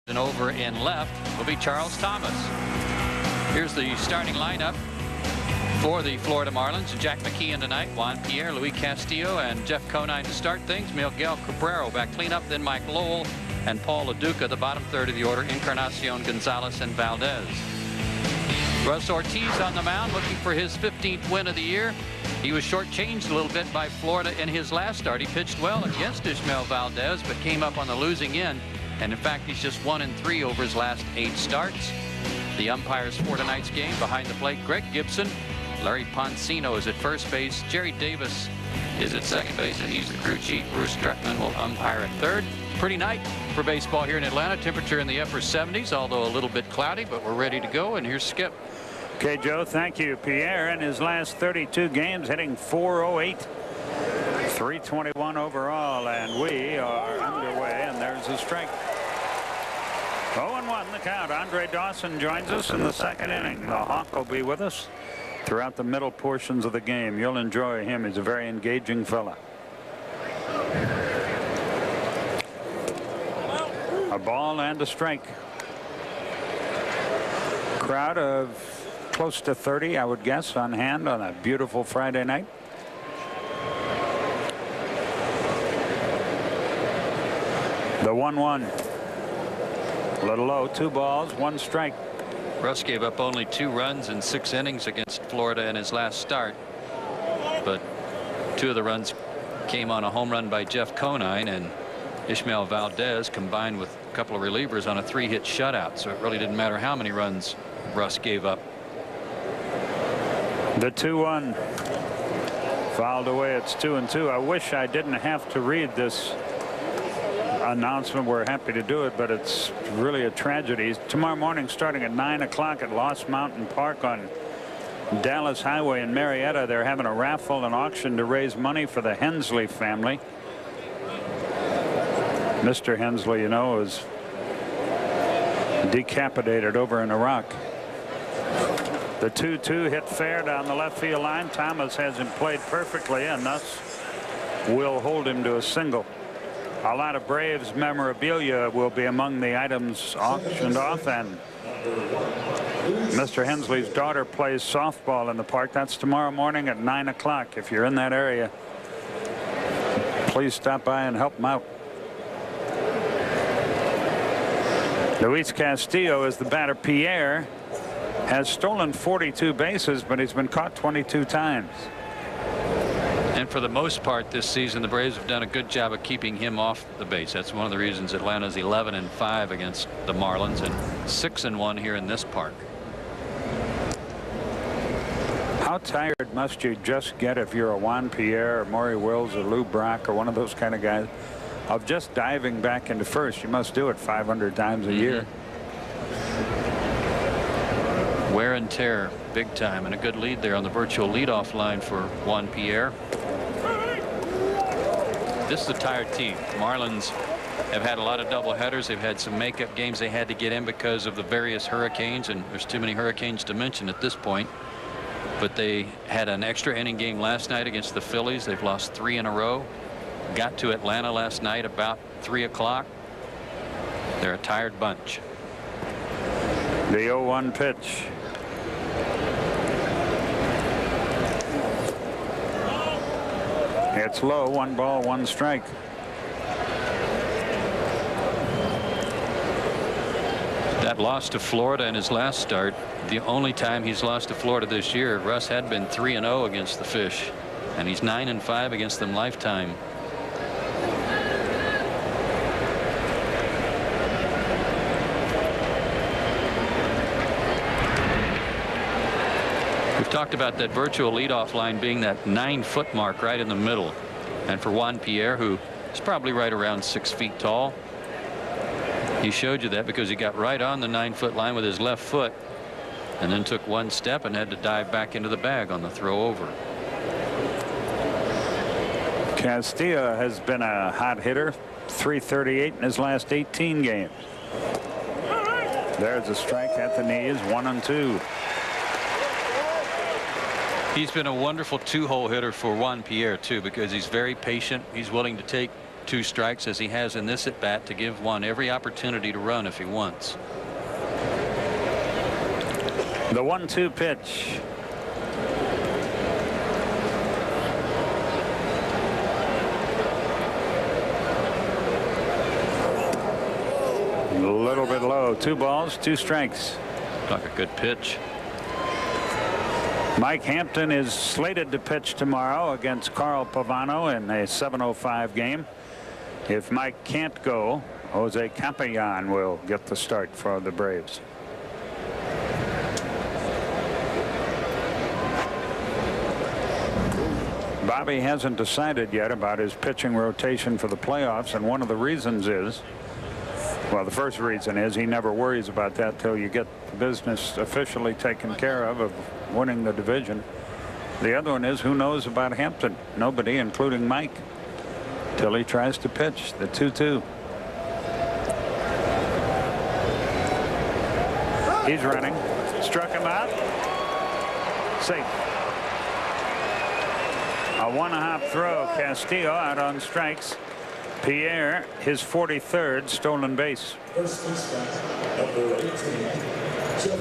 And over in left will be Charles Thomas. Here's the starting lineup for the Florida Marlins. Jack McKeon tonight, Juan Pierre, Luis Castillo, and Jeff Conine to start things. Miguel Cabrera back cleanup, then Mike Lowell and Paul LaDuca, the bottom third of the order. Encarnacion, Gonzalez, and Valdez. Russ Ortiz on the mound, looking for his 15th win of the year. He was shortchanged a little bit by Florida in his last start. He pitched well against Ishmael Valdez, but came up on the losing end. And in fact, he's just 1-3 over his last 8 starts. The umpires for tonight's game behind the plate: Greg Gibson, Larry Poncino is at first base, Jerry Davis is at second base, and he's the crew chief. Bruce Streckman will umpire at third. Pretty night for baseball here in Atlanta. Temperature in the upper 70s, although a little bit cloudy, but we're ready to go. And here's Skip. Okay, Joe, thank you. Pierre in his last 32 games hitting .408, 321 overall, and we are underway, and there's a strike. 0-1 the count. Andre Dawson joins us in the second inning. The Hawk will be with us throughout the middle portions of the game. You'll enjoy him. He's a very engaging fella. A ball and a strike. Crowd of close to 30, I would guess, on hand on a beautiful Friday night. The 1-1. A little low. 2 balls, 1 strike. Russ gave up only 2 runs in 6 innings against Florida in his last start, but 2 of the runs came on a home run by Jeff Conine, and Ishmael Valdez combined with a couple of relievers on a 3-hit shutout. So it really didn't matter how many runs Russ gave up. The 2-1 fouled away. It's 2-2. I wish I didn't have to read this announcement. We're happy to do it, but it's really a tragedy. Tomorrow morning, starting at 9 o'clock at Lost Mountain Park on Dallas Highway in Marietta, they're having a raffle and auction to raise money for the Hensley family. Mr. Hensley, you know, was decapitated over in Iraq. The 2-2 hit fair down the left field line. Thomas has him played perfectly, and thus will hold him to a single. A lot of Braves memorabilia will be among the items auctioned off, and Mr. Hensley's daughter plays softball in the park. That's tomorrow morning at 9 o'clock. If you're in that area, please stop by and help them out. Luis Castillo is the batter. Pierre has stolen 42 bases, but he's been caught 22 times. And for the most part this season, the Braves have done a good job of keeping him off the base. That's one of the reasons Atlanta's 11-5 against the Marlins and 6-1 here in this park. How tired must you just get if you're a Juan Pierre or Maury Wills or Lou Brock or one of those kind of guys of just diving back into first? You must do it 500 times a year. Wear and tear big time, and a good lead there on the virtual leadoff line for Juan Pierre. This is a tired team. Marlins have had a lot of doubleheaders. They've had some makeup games they had to get in because of the various hurricanes, and there's too many hurricanes to mention at this point. But they had an extra inning game last night against the Phillies. They've lost 3 in a row. Got to Atlanta last night about 3 o'clock. They're a tired bunch. The 0-1 pitch. It's low. 1 ball, 1 strike. That loss to Florida in his last start, the only time he's lost to Florida this year. Russ had been 3-0 against the Fish, and he's 9-5 against them lifetime. We've talked about that virtual leadoff line being that 9-foot mark right in the middle. And for Juan Pierre, who is probably right around 6 feet tall, he showed you that because he got right on the 9-foot line with his left foot and then took 1 step and had to dive back into the bag on the throw over. Castillo has been a hot hitter. .338 in his last 18 games. There's a strike at the knees. 1-2. He's been a wonderful 2-hole hitter for Juan Pierre too, because he's very patient. He's willing to take 2 strikes as he has in this at bat to give one every opportunity to run if he wants. The 1-2 pitch. A little bit low. 2 balls, 2 strikes. Like a good pitch. Mike Hampton is slated to pitch tomorrow against Carl Pavano in a 7:05 game. If Mike can't go, Jose Campellon will get the start for the Braves. Bobby hasn't decided yet about his pitching rotation for the playoffs, and one of the reasons is, well, the first reason is he never worries about that till you get the business officially taken care of winning the division. The other one is, who knows about Hampton? Nobody, including Mike, till he tries to pitch. The 2-2. He's running. Struck him out. Safe. A 1-hop throw. Castillo out on strikes. Pierre, his 43rd stolen base.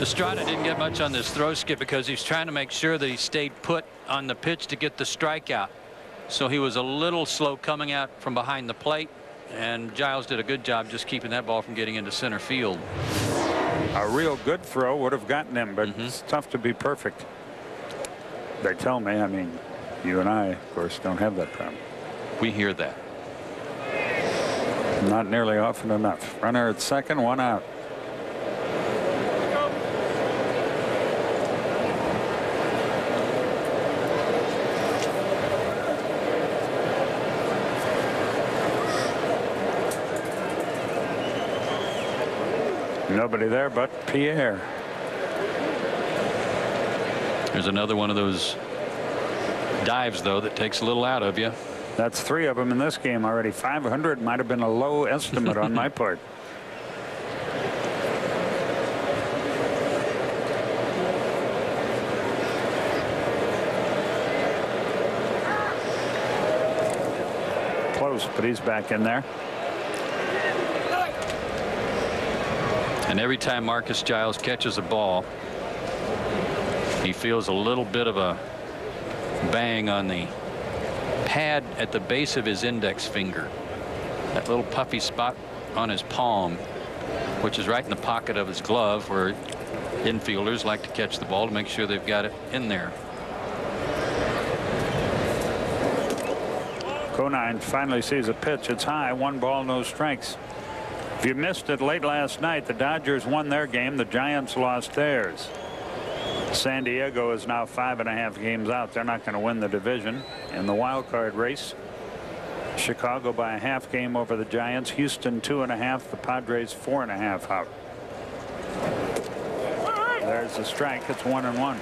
Estrada didn't get much on this throw, Skip, because he's trying to make sure that he stayed put on the pitch to get the strikeout. So he was a little slow coming out from behind the plate, and Giles did a good job just keeping that ball from getting into center field. A real good throw would have gotten him, but it's tough to be perfect. They tell me. I mean, you and I, of course, don't have that problem. We hear that. Not nearly often enough. Runner at second, 1 out. Nobody there but Pierre. There's another one of those dives, though, that takes a little out of you. That's 3 of them in this game already. 500 might have been a low estimate on my part. Close, but he's back in there. And every time Marcus Giles catches a ball, he feels a little bit of a bang on the pad at the base of his index finger. That little puffy spot on his palm, which is right in the pocket of his glove, where infielders like to catch the ball to make sure they've got it in there. Conine finally sees a pitch. It's high. 1 ball, no strikes. If you missed it late last night, the Dodgers won their game. The Giants lost theirs. San Diego is now 5.5 games out. They're not going to win the division. In the wild card race, Chicago by a half game over the Giants. Houston 2.5. The Padres 4.5 out. There's the strike. It's 1-1.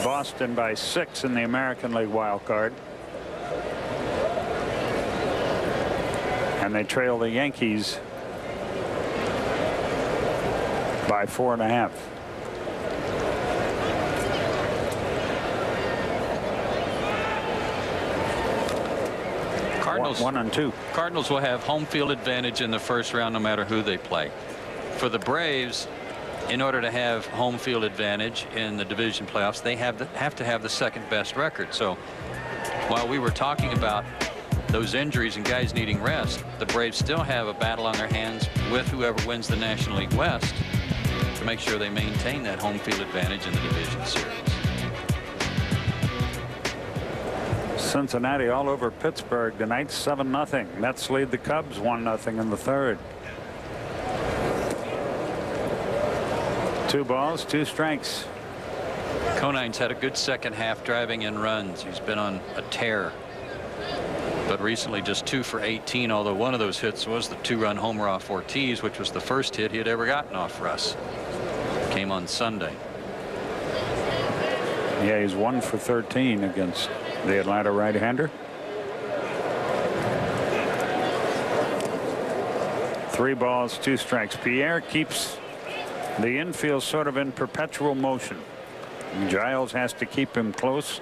Boston by 6 in the American League wild card. And they trail the Yankees by 4.5. Cardinals 1-2. Cardinals will have home field advantage in the first round no matter who they play. For the Braves, in order to have home field advantage in the division playoffs, they have to have the second best record. So while we were talking about those injuries and guys needing rest, the Braves still have a battle on their hands with whoever wins the National League West to make sure they maintain that home field advantage in the division series. Cincinnati all over Pittsburgh tonight, 7-0. Mets lead the Cubs 1-0 in the third. 2 balls, 2 strikes. Conine's had a good second half driving in runs. He's been on a tear. But recently just 2 for 18, although one of those hits was the 2-run homer off Ortiz, which was the first hit he had ever gotten off Russ. Came on Sunday. Yeah, he's 1 for 13 against the Atlanta right-hander. 3 balls, 2 strikes. Pierre keeps the infield sort of in perpetual motion. Giles has to keep him close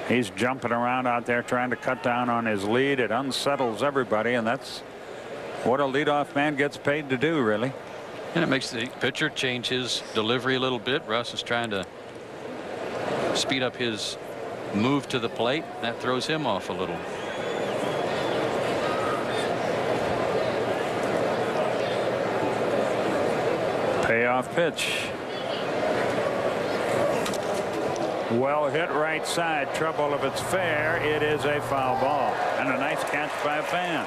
He's jumping around out there trying to cut down on his lead. It unsettles everybody, and that's what a leadoff man gets paid to do, really. And it makes the pitcher change his delivery a little bit. Russ is trying to speed up his move to the plate. That throws him off a little. Payoff pitch. Well hit right side. Trouble if it's fair. It is a foul ball. And a nice catch by a fan.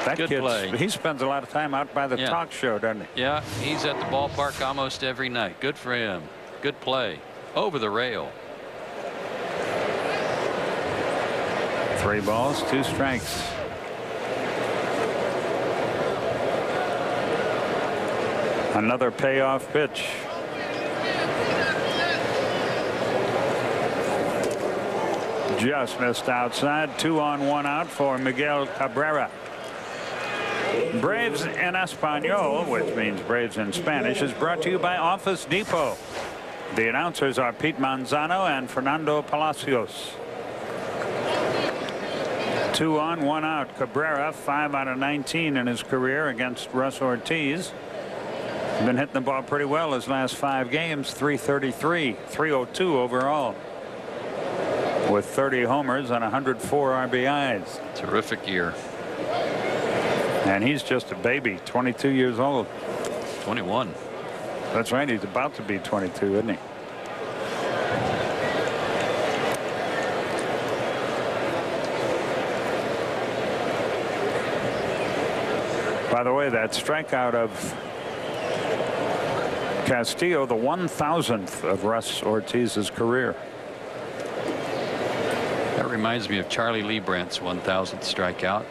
That Good kid, play. he spends a lot of time out by the talk show, doesn't he? Yeah, he's at the ballpark almost every night. Good for him. Good play. Over the rail. 3 balls, 2 strikes. Another payoff pitch. Just missed outside. 2 on 1 out for Miguel Cabrera. Braves en Espanol, which means Braves in Spanish, is brought to you by Office Depot. The announcers are Pete Manzano and Fernando Palacios. 2 on 1 out. Cabrera 5 out of 19 in his career against Russ Ortiz. Been hitting the ball pretty well his last 5 games. 333, 302 overall, with 30 homers and 104 RBIs. Terrific year. And he's just a baby, 22 years old. 21. That's right. He's about to be 22, isn't he? By the way, that strikeout of Castillo, the 1,000th of Russ Ortiz's career. That reminds me of Charlie Liebrandt's 1,000th strikeout.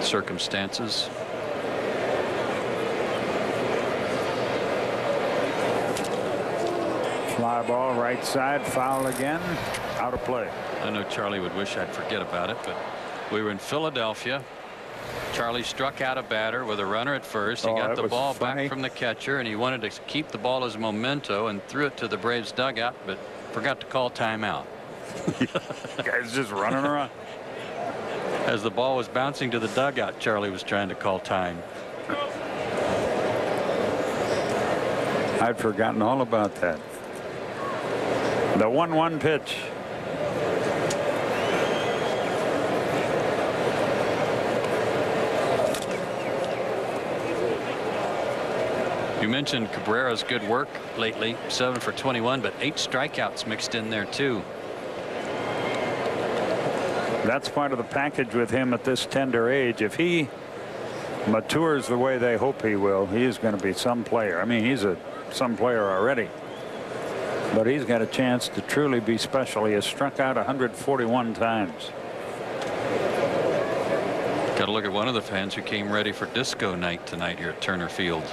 Circumstances. Fly ball right side, foul again, out of play. I know Charlie would wish I'd forget about it, but we were in Philadelphia. Charlie struck out a batter with a runner at first. He got the ball back from the catcher, and he wanted to keep the ball as memento and threw it to the Braves dugout, but forgot to call timeout. Guy's just running around. As the ball was bouncing to the dugout, Charlie was trying to call time. I'd forgotten all about that. The 1-1 pitch. You mentioned Cabrera's good work lately, 7 for 21, but 8 strikeouts mixed in there too. That's part of the package with him at this tender age. If he matures the way they hope he will, he's going to be some player. I mean, he's some player already, but he's got a chance to truly be special. He has struck out 141 times. Got to look at one of the fans who came ready for disco night tonight here at Turner Field.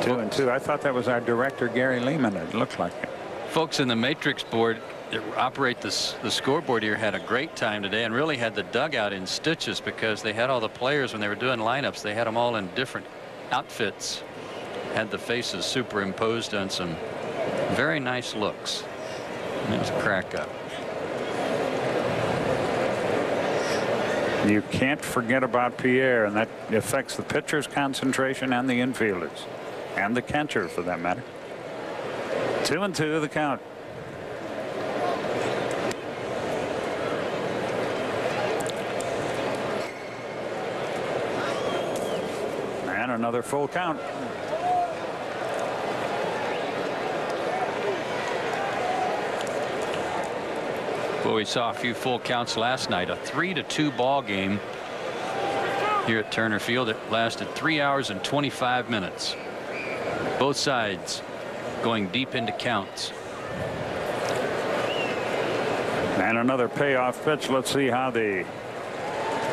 2-2. I thought that was our director, Gary Lehman. It looked like it. Folks in the matrix board that operate the scoreboard here had a great time today and really had the dugout in stitches because they had all the players when they were doing lineups. They had them all in different outfits, had the faces superimposed on some very nice looks. And it was a crack up. You can't forget about Pierre, and that affects the pitcher's concentration and the infielders and the catcher for that matter. 2-2 the count. And another full count. Well, we saw a few full counts last night. A 3-2 ball game here at Turner Field. It lasted 3 hours and 25 minutes. Both sides going deep into counts. And another payoff pitch. Let's see how the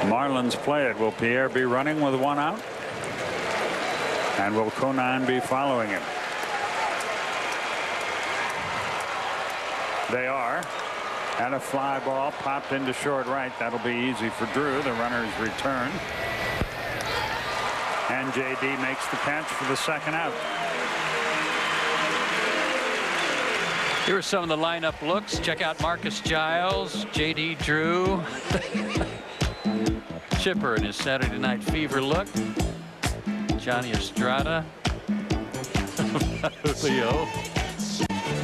Marlins play it. Will Pierre be running with 1 out? And will Conine be following him? They are. And a fly ball popped into short right. That'll be easy for Drew. The runners return. And JD makes the catch for the second out. Here are some of the lineup looks. Check out Marcus Giles, JD Drew, Chipper in his Saturday Night Fever look, Johnny Estrada, Julio.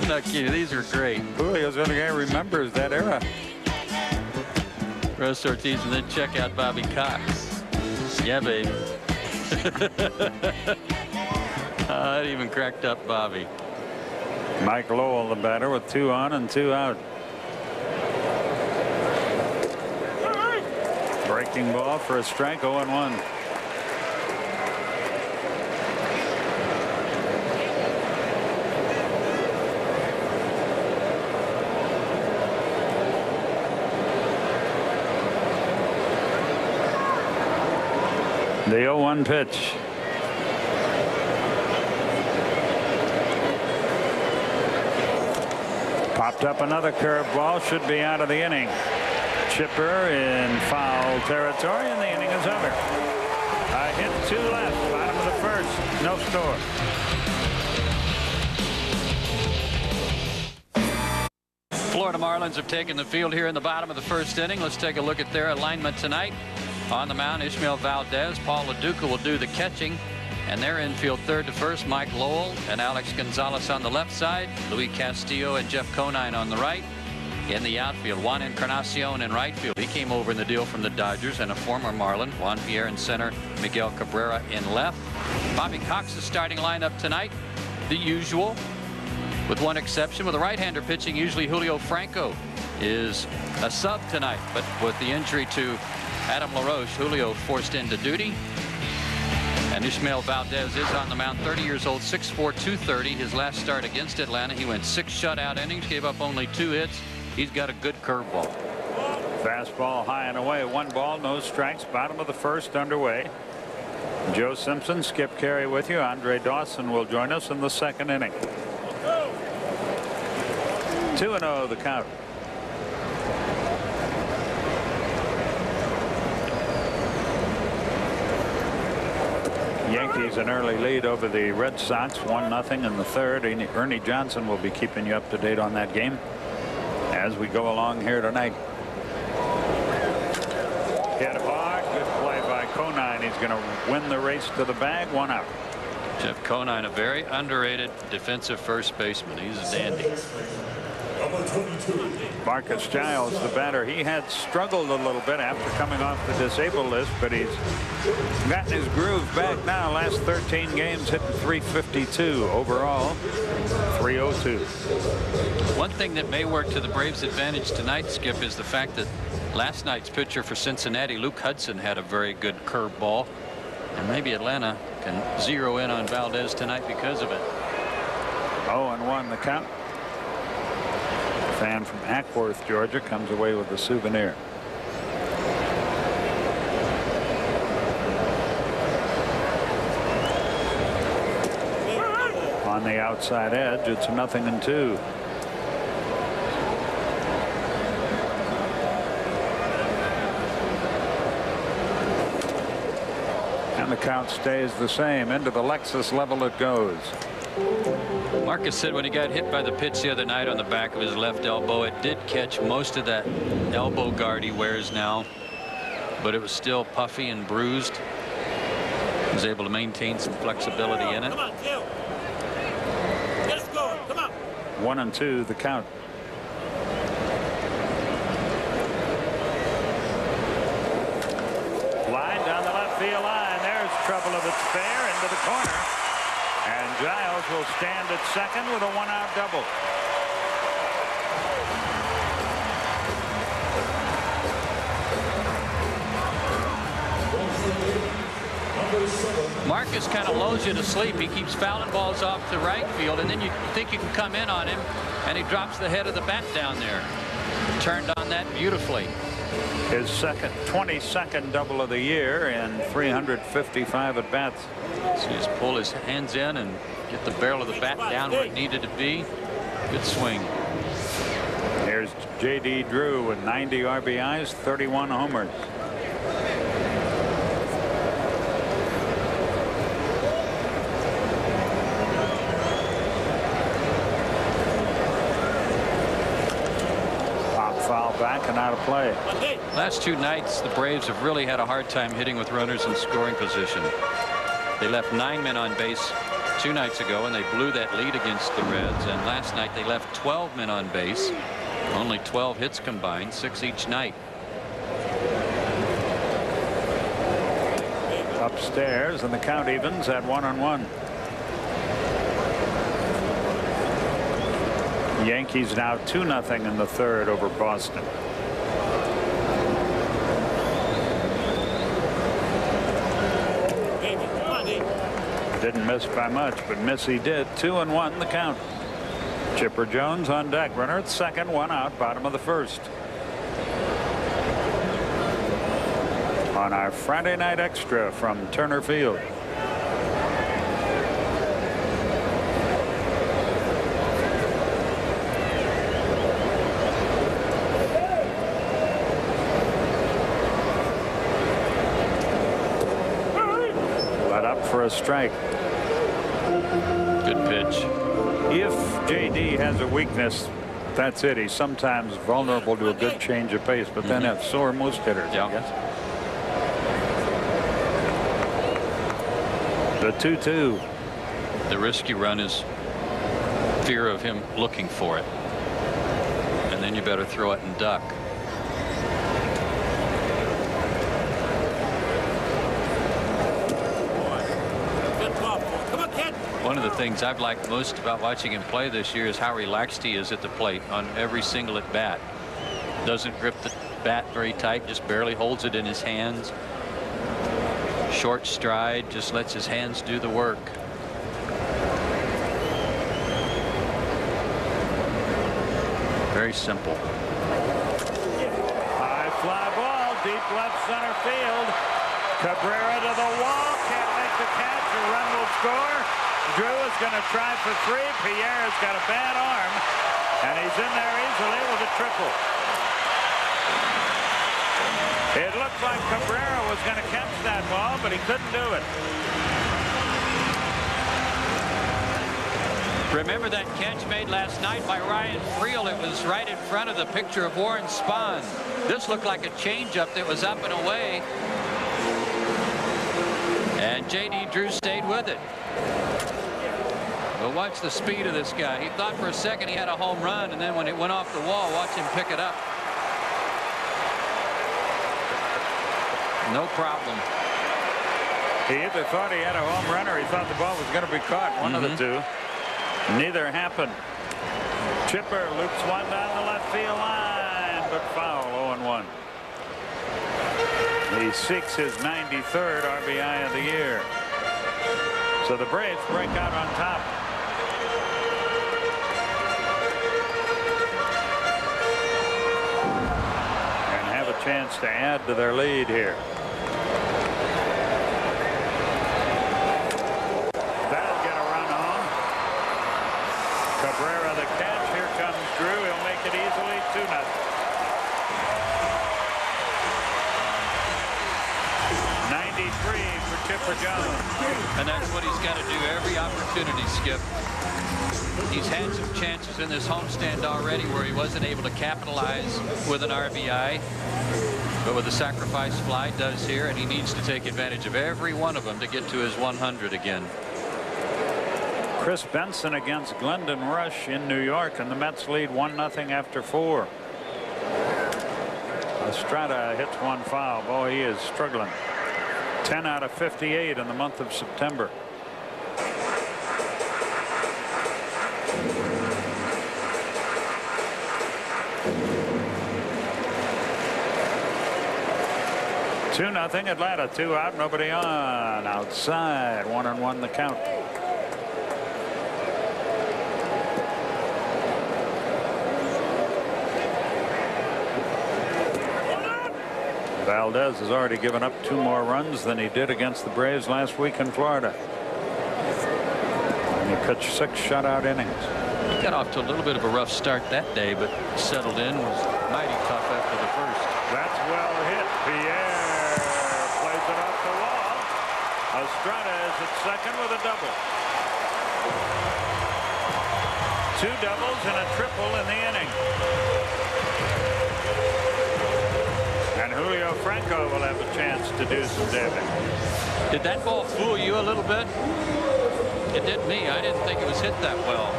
Not kidding, these are great. Julio's the only guy who remembers that era. Russ Ortiz, and then check out Bobby Cox. Yeah, baby. That even cracked up Bobby. Mike Lowell, the batter, with 2 on and 2 out. Breaking ball for a strike, 0-1. The 0-1 pitch. Popped up another curveball, should be out of the inning. Chipper in foul territory, and the inning is over. A hit, 2 left, bottom of the first, no score. Florida Marlins have taken the field here in the bottom of the first inning. Let's take a look at their alignment tonight. On the mound, Ishmael Valdez. Paul LaDuca will do the catching. And their infield third to first, Mike Lowell and Alex Gonzalez on the left side. Luis Castillo and Jeff Conine on the right. In the outfield, Juan Encarnacion in right field. He came over in the deal from the Dodgers and a former Marlin. Juan Pierre in center, Miguel Cabrera in left. Bobby Cox's starting lineup tonight, the usual, with one exception. With a right-hander pitching, usually Julio Franco is a sub tonight. But with the injury to Adam LaRoche, Julio forced into duty. And Ishmael Valdez is on the mound, 30 years old, 6'4", 230. His last start against Atlanta, he went 6 shutout innings, gave up only 2 hits. He's got a good curveball. Fastball high and away. 1 ball, no strikes. Bottom of the first underway. Joe Simpson, Skip Carey with you. Andre Dawson will join us in the second inning. 2-0 the count. Yankees an early lead over the Red Sox, 1-0 in the third. Ernie Johnson will be keeping you up to date on that game as we go along here tonight. Hit hard, good play by Conine. He's going to win the race to the bag. 1 out. Jeff Conine, a very underrated defensive first baseman. He's a dandy. Marcus Giles, the batter, he had struggled a little bit after coming off the disabled list, but he's gotten his groove back now. Last 13 games, hitting .352 overall, .302. One thing that may work to the Braves' advantage tonight, Skip, is the fact that last night's pitcher for Cincinnati, Luke Hudson, had a very good curveball, and maybe Atlanta can zero in on Valdez tonight because of it. 0-1 the count. Fan from Ackworth, Georgia, comes away with a souvenir. On the outside edge, it's 0-2. And the count stays the same. Into the Lexus level it goes. Marcus said when he got hit by the pitch the other night on the back of his left elbow, it did catch most of that elbow guard he wears now, but it was still puffy and bruised. He was able to maintain some flexibility in it. Come on, Gil. Get us going. Come on. 1-2 the count. Line down the left field line. There's trouble if it's fair, into the corner. And Giles will stand at second with a 1-out double. Marcus kind of lulls you to sleep. He keeps fouling balls off the right field, and then you think you can come in on him, and he drops the head of the bat down there. Turned on that beautifully. His 22nd double of the year and 355 at bats. So you just pull his hands in and get the barrel of the bat down where it needed to be. Good swing. Here's J.D. Drew with 90 RBIs, 31 homers. Pop foul back and out of play. Last two nights the Braves have really had a hard time hitting with runners in scoring position. They left 9 men on base 2 nights ago and they blew that lead against the Reds, and last night they left 12 men on base. Only 12 hits combined, 6 each night. Upstairs and the count evens at 1-1. Yankees now 2-0 in the third over Boston. Didn't miss by much, but miss he did. 2-1 the count. Chipper Jones on deck. Runner at second, 1 out, bottom of the first. On our Friday Night Extra from Turner Field. Let up for a strike. Good pitch. If J.D. has a weakness, that's it. He's sometimes vulnerable to a good change of pace, but then so are most hitters. Yeah. I guess. The 2-2. The risky run is fear of him looking for it, and then you better throw it and duck. One of the things I've liked most about watching him play this year is how relaxed he is at the plate on every single at bat. Doesn't grip the bat very tight, just barely holds it in his hands. Short stride, just lets his hands do the work. Very simple. High fly ball, deep left center field. Cabrera to the wall, can't make the catch. A run will score. Drew is going to try for 3. Pierre's got a bad arm, and he's in there easily with a triple. It looked like Cabrera was going to catch that ball, but he couldn't do it. Remember that catch made last night by Ryan Friel? It was right in front of the picture of Warren Spahn. This looked like a changeup that was up and away, and J.D. Drew stayed with it. But watch the speed of this guy. He thought for a second he had a home run, and then when it went off the wall, watch him pick it up. No problem. He either thought he had a home run or he thought the ball was going to be caught. One of the two. Neither happened. Chipper loops one down the left field line, but foul. 0-1. He seeks his 93rd RBI of the year. So the Braves break out on top. And have a chance to add to their lead here. That'll get a run home. Cabrera the catch. Here comes Drew. He'll make it easily 2-0. 93 for Chipper Jones. And that's what he's got to do every opportunity, Skip. He's had some chances in this homestand already where he wasn't able to capitalize with an RBI. But with the sacrifice fly does here, and he needs to take advantage of every one of them to get to his 100 again. Chris Benson against Glendon Rush in New York, and the Mets lead 1-0 after 4. Estrada hits one foul. Boy, he is struggling. 10 out of 58 in the month of September. Two nothing Atlanta. 2 out, nobody on. Outside, 1-1 the count. Valdez has already given up 2 more runs than he did against the Braves last week in Florida. And he pitched 6 shutout innings. He got off to a little bit of a rough start that day, but settled in, was mighty tough after the first. That's well hit. Pierre plays it off the wall. Estrada is at second with a double. 2 doubles and a triple in the inning. And Julio Franco will have a chance to do some damage. Did that ball fool you a little bit? It did me. I didn't think it was hit that well.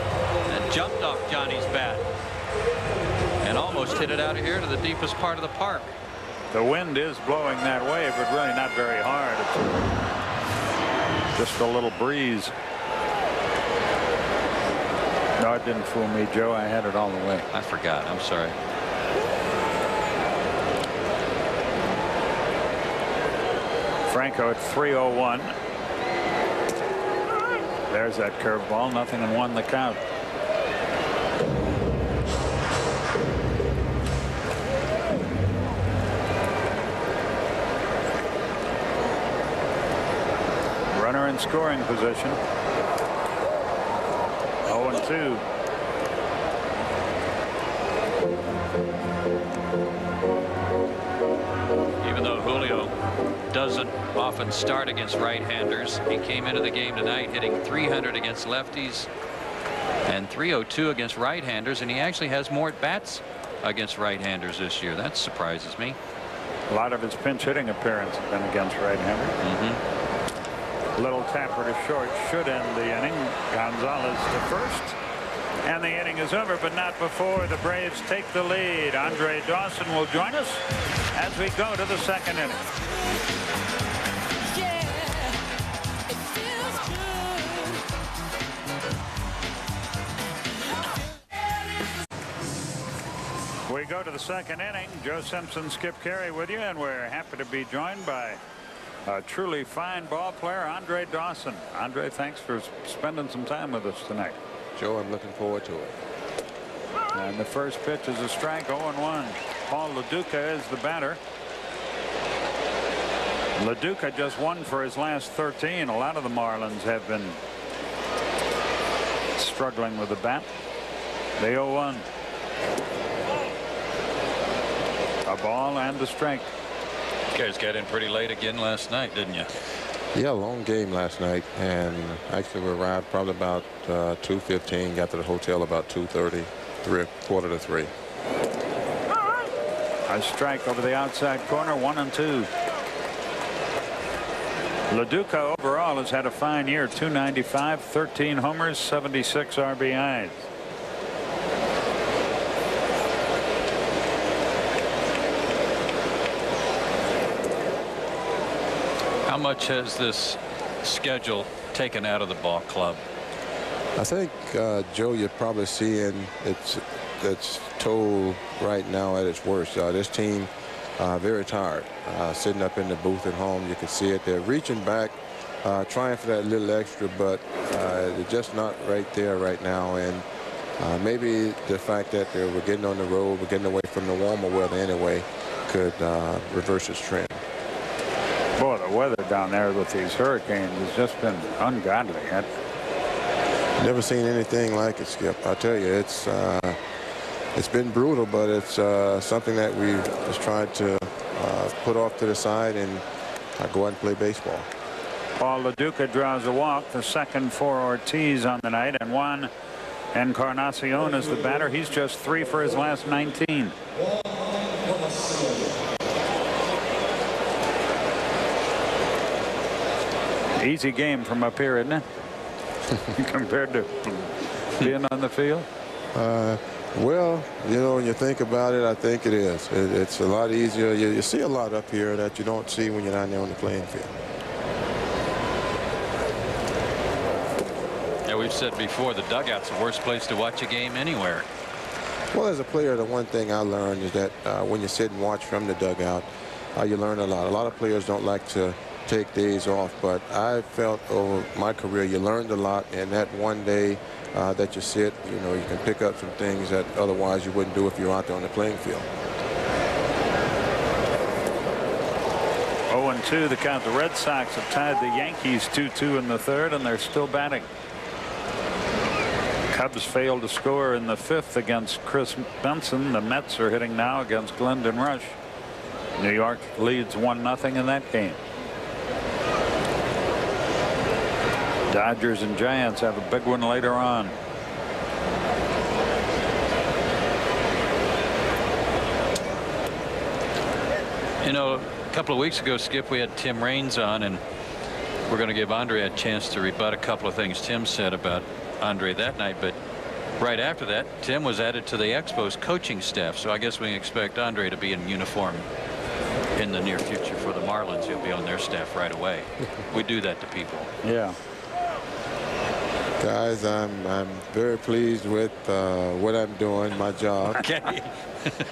It jumped off Johnny's bat and almost hit it out of here to the deepest part of the park. The wind is blowing that way, but really not very hard. It's just a little breeze. No, it didn't fool me, Joe. I had it all the way. I forgot. I'm sorry. Franco at 3:01. There's that curveball. Nothing and 1 the count. Runner in scoring position. 0-2. Even though Julio doesn't often start against right-handers, he came into the game tonight hitting 300 against lefties and 302 against right-handers, and he actually has more at-bats against right-handers this year. That surprises me. A lot of his pinch hitting appearances have been against right-handers. Little tapper to short should end the inning. Gonzalez to first. And the inning is over, but not before the Braves take the lead. Andre Dawson will join us as we go to the second inning. We go to the second inning. Joe Simpson, Skip Carey with you, and we're happy to be joined by a truly fine ball player, Andre Dawson. Andre, thanks for spending some time with us tonight. Joe, I'm looking forward to it. And the first pitch is a strike, 0-1. Paul LaDuca is the batter. LaDuca just won for his last 13. A lot of the Marlins have been struggling with the bat. The 0-1. A ball and a strike. You guys got in pretty late again last night, didn't you? Yeah, long game last night, and actually we arrived probably about 2:15. Got to the hotel about 2:30, 2:45. A strike over the outside corner, 1-2. LaDuca overall has had a fine year. 295, 13 homers, 76 RBIs. How much has this schedule taken out of the ball club? I think, Joe, you're probably seeing it's toll right now at its worst. This team very tired, sitting up in the booth at home. You can see it. They're reaching back, trying for that little extra, but they're just not right there right now. And maybe the fact that we're getting on the road, we're getting away from the warmer weather anyway, could reverse its trend. Boy, the weather down there with these hurricanes has just been ungodly. Never seen anything like it, Skip. I tell you, it's been brutal, but it's something that we just tried to put off to the side and go out and play baseball. Paul LaDuca draws a walk, the second for Ortiz on the night, and Juan Encarnacion is the batter. He's just 3 for his last 19. Easy game from up here, isn't it? Compared to being on the field. Well, you know, when you think about it, I think it is. It's a lot easier. You see a lot up here that you don't see when you're not there on the playing field. Yeah, we've said before, the dugout's the worst place to watch a game anywhere. Well, as a player, the one thing I learned is that when you sit and watch from the dugout, you learn a lot. A lot of players don't like to take days off, but I felt over my career you learned a lot, and that one day that you sit, you know, you can pick up some things that otherwise you wouldn't do if you're out there on the playing field. 0-2 the count. The Red Sox have tied the Yankees 2-2 in the third, and they're still batting. Cubs failed to score in the 5th against Chris Benson. The Mets are hitting now against Glendon Rush. New York leads 1-0 in that game. Dodgers and Giants have a big one later on. You know, a couple of weeks ago, Skip, we had Tim Raines on, and we're going to give Andre a chance to rebut a couple of things Tim said about Andre that night. But right after that, Tim was added to the Expos coaching staff, so I guess we can expect Andre to be in uniform in the near future for the Marlins. He'll be on their staff right away. We do that to people. Yeah. Guys, I'm very pleased with what I'm doing, my job. Okay.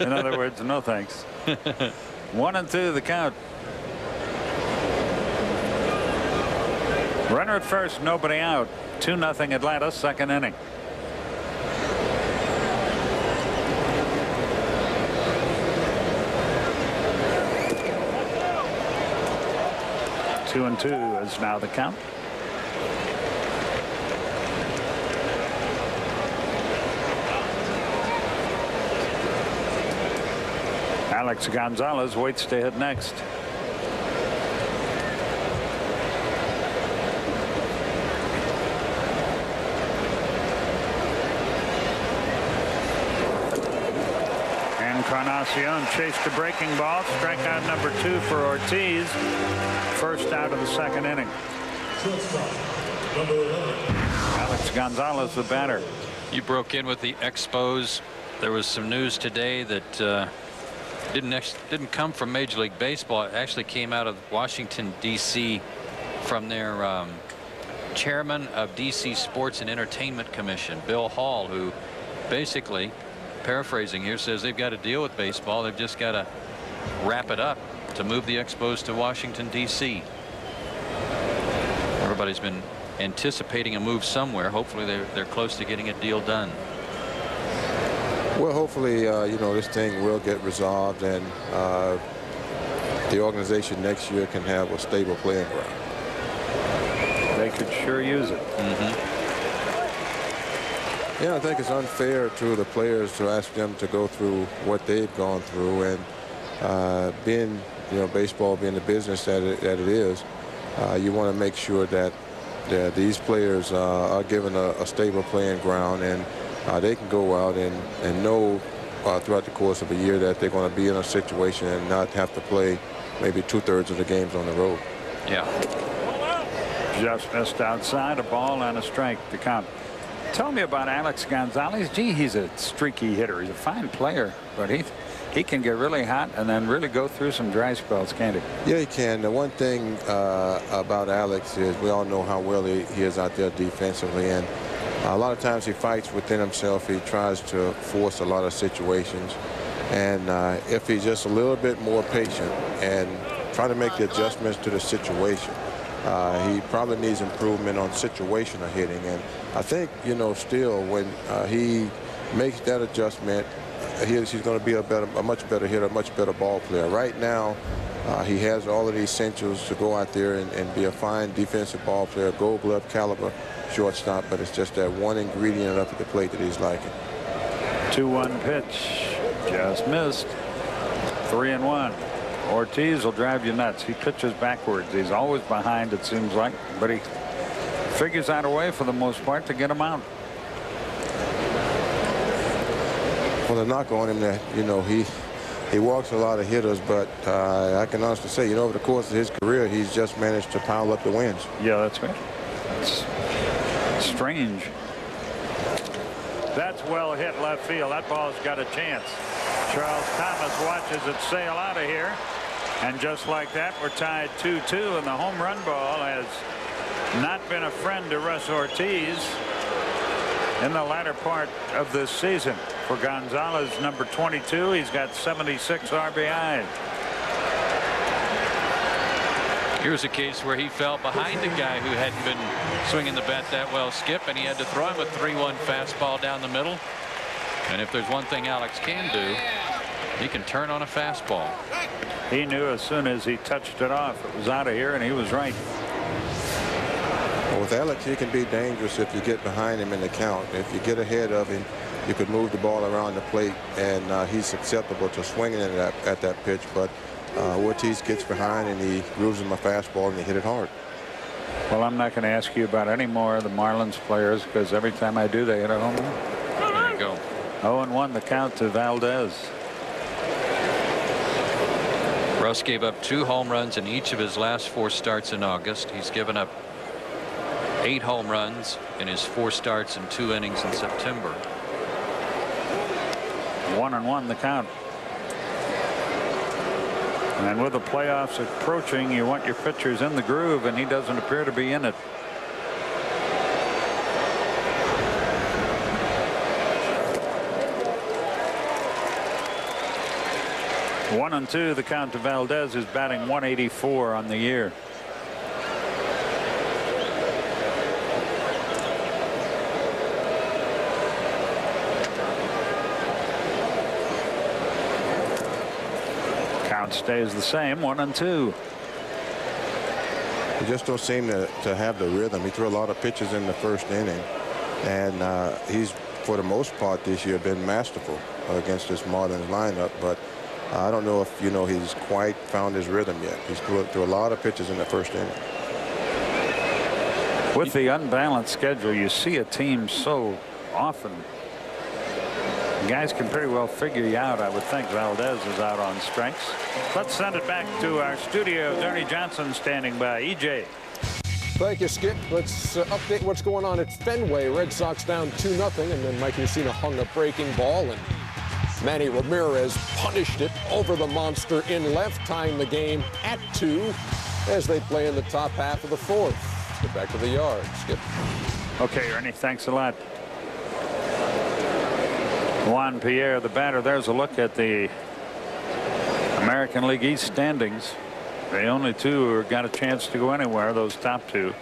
In other words, no thanks. 1-2 the count. Runner at first, nobody out. 2-0 Atlanta, second inning. Two and two is now the count. Alex Gonzalez waits to hit next. Encarnacion chased the breaking ball. Strikeout number 2 for Ortiz. First out of the second inning. Alex Gonzalez, the batter. You broke in with the Expos. There was some news today that didn't come from Major League Baseball. It actually came out of Washington, D.C. from their chairman of D.C. Sports and Entertainment Commission, Bill Hall, who basically, paraphrasing here, says they've got to deal with baseball. They've just got to wrap it up to move the Expos to Washington, D.C. Everybody's been anticipating a move somewhere. Hopefully they're close to getting a deal done. Well, hopefully, you know, this thing will get resolved, and the organization next year can have a stable playing ground. They could sure use it. Yeah, I think it's unfair to the players to ask them to go through what they've gone through, and being, you know, baseball being the business that it is, you want to make sure that these players are given a stable playing ground, and they can go out and know throughout the course of a year that they're going to be in a situation and not have to play maybe 2/3 of the games on the road. Yeah. Just missed outside, a ball and a strike to count. Tell me about Alex Gonzalez. Gee, he's a streaky hitter. He's a fine player, but he can get really hot and then really go through some dry spells, can't he? Yeah, he can. The one thing about Alex is we all know how well he is out there defensively, and a lot of times he fights within himself. He tries to force a lot of situations, and if he's just a little bit more patient and try to make the adjustments to the situation, he probably needs improvement on situational hitting. And I think, you know, still when he makes that adjustment, he's going to be a much better hitter, a much better ball player. Right now, he has all of the essentials to go out there and be a fine defensive ball player, gold glove caliber shortstop, but it's just that one ingredient up at the plate that he's liking. 2-1 pitch, just missed. 3-1. Ortiz will drive you nuts. He pitches backwards. He's always behind, it seems like, but he figures out a way for the most part to get him out. Well, the knock on him that, you know, he walks a lot of hitters, but I can honestly say, you know, over the course of his career, he's just managed to pile up the wins. Yeah, that's right. That's strange. That's well hit left field. That ball's got a chance. Charles Thomas watches it sail out of here, and just like that, we're tied 2-2, and the home run ball has not been a friend to Russ Ortiz in the latter part of this season. For Gonzalez, number 22, he's got 76 RBI. Here's a case where he fell behind a guy who hadn't been swinging the bat that well, Skip, and he had to throw him a 3-1 fastball down the middle. And if there's one thing Alex can do, he can turn on a fastball. He knew as soon as he touched it off, it was out of here, and he was right. Well, with Alex, he can be dangerous if you get behind him in the count. If you get ahead of him, you could move the ball around the plate, and he's susceptible to swinging at that pitch. But Ortiz gets behind, and he grooves him a fastball, and he hit it hard. Well, I'm not going to ask you about any more of the Marlins players, because every time I do, they hit a home run. There you go. 0-1 the count to Valdez. Russ gave up 2 home runs in each of his last 4 starts in August. He's given up 8 home runs in his 4 starts and 2 innings in September. 1-1 the count. And with the playoffs approaching, you want your pitchers in the groove, and he doesn't appear to be in it. One and 2 the count to Valdez, is batting 184 on the year. Count stays the same, 1 and 2. He just don't seem to have the rhythm. He threw a lot of pitches in the first inning, and he's, for the most part this year, been masterful against this Marlins lineup. But I don't know if he's quite found his rhythm yet. He's threw a lot of pitches in the first inning. With the unbalanced schedule, you see a team so often. Guys can pretty well figure you out. I would think Valdez is out on strikes. Let's send it back to our studios. Ernie Johnson standing by. EJ. Thank you, Skip. Let's update what's going on at Fenway. Red Sox down 2-0, and then Mike Mussina hung a breaking ball, and Manny Ramirez punished it over the monster in left, tying the game at 2 as they play in the top half of the 4th. Get back to the yard, Skip. Okay, Ernie, thanks a lot. Juan Pierre, the batter. There's a look at the American League East standings. The only 2 who got a chance to go anywhere, those top 2.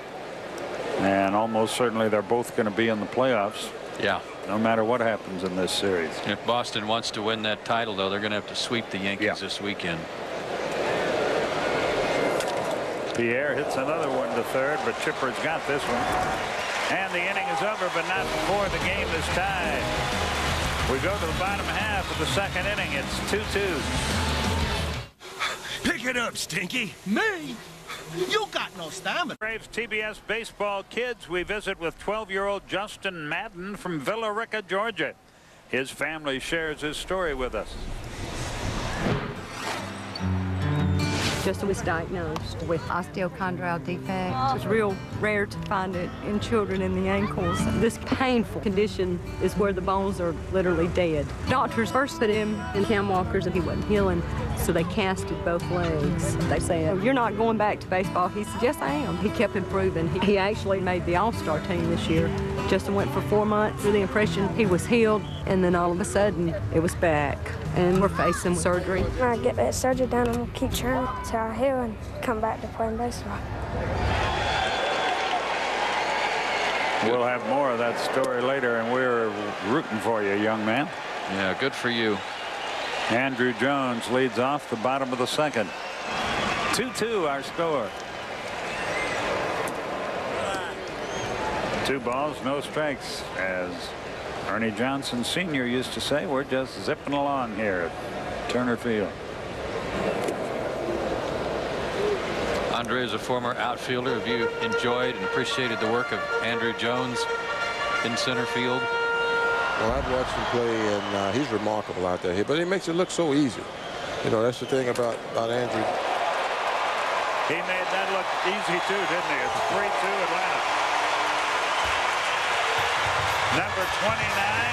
And almost certainly they're both going to be in the playoffs. Yeah. No matter what happens in this series. If Boston wants to win that title, though, they're going to have to sweep the Yankees this weekend. Pierre hits another one to third, but Chipper's got this one. And the inning is over, but not before the game is tied. We go to the bottom half of the 2nd inning. It's 2-2. Pick it up, Stinky. Me? You got no stamina. Braves TBS baseball kids. We visit with 12-year-old Justin Madden from Villa Rica, Georgia. His family shares his story with us. Justin was diagnosed with osteochondral defect. It's real rare to find it in children in the ankles. This painful condition is where the bones are literally dead. Doctors first put him in cam walkers and he wasn't healing, so they casted both legs. They said, "You're not going back to baseball." He said, "Yes, I am." He kept improving. He actually made the All-Star team this year. Justin went for 4 months with the impression he was healed, and then all of a sudden it was back, and we're facing surgery. When I get that surgery done, I'm gonna keep trying till I heal and come back to playing baseball. We'll have more of that story later, and we're rooting for you, young man. Yeah, good for you. Andrew Jones leads off the bottom of the 2nd. 2-2 our score. 2 balls, no strikes. As Ernie Johnson Sr. used to say, we're just zipping along here at Turner Field. Andre is a former outfielder. Have you enjoyed and appreciated the work of Andrew Jones in center field? Well, I've watched him play, and he's remarkable out there. But he makes it look so easy. That's the thing about Andrew. He made that look easy too, didn't he? It's 3-2 Atlanta. Number 29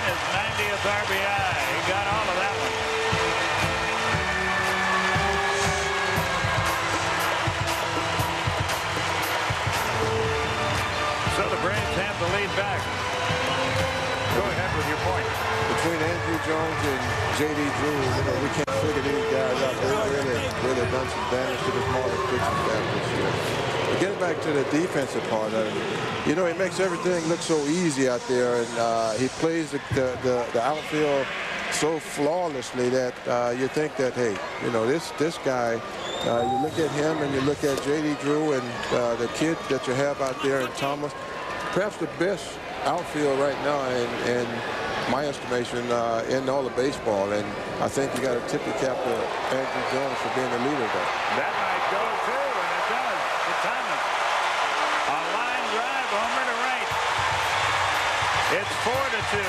is 90th RBI. He got all of that one. So the Braves have the lead back. Go ahead with your point. Between Andrew Jones and J.D. Drew, we can't figure these guys out. They've really done some damage to this Marlins pitching staff this year. But getting back to the defensive part of it, it makes everything look so easy out there, and he plays the outfield so flawlessly that you think that, hey, this guy You look at him and you look at J.D. Drew and the kid that you have out there in Thomas, perhaps the best outfield right now in my estimation in all of baseball. And I think you got to tip your cap to Andrew Jones for being the leader there. That might go too, and it does to Thomas. A line drive, homer to right. It's 4-2.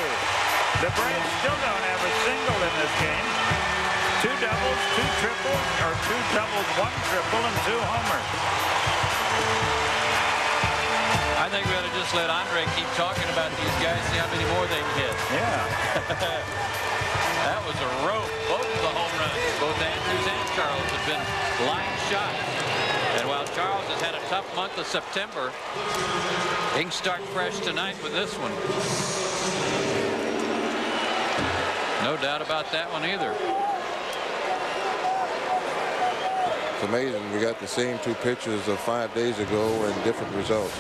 The Braves still don't have a single in this game. 2 doubles, 2 triples, or 2 doubles, 1 triple, and 2 homers. I think we ought to just let Andre keep talking about these guys, see how many more they can hit. Yeah. That was a rope. Both of the home runs, both Andrews and Charles, have been line shots. And while Charles has had a tough month of September, he can start fresh tonight with this one. No doubt about that one either. It's amazing. We got the same 2 pitchers of 5 days ago and different results.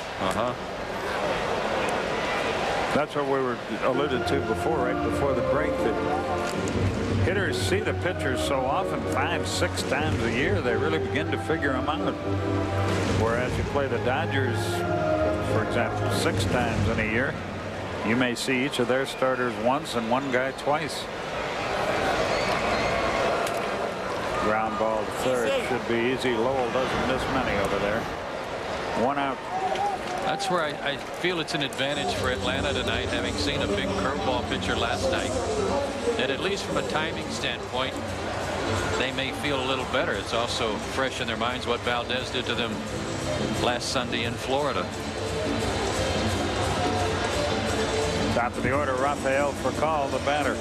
That's what we were alluded to before, right before the break, that hitters see the pitchers so often, 5-6 times a year, they really begin to figure them out. Whereas you play the Dodgers, for example, 6 times in a year, you may see each of their starters once and one guy twice. Ground ball to third should be easy. Lowell doesn't miss many over there. 1 out. That's where I feel it's an advantage for Atlanta tonight, having seen a big curveball pitcher last night, that at least from a timing standpoint, they may feel a little better. It's also fresh in their minds what Valdez did to them last Sunday in Florida. Top of the order, Rafael Furcal, the batter.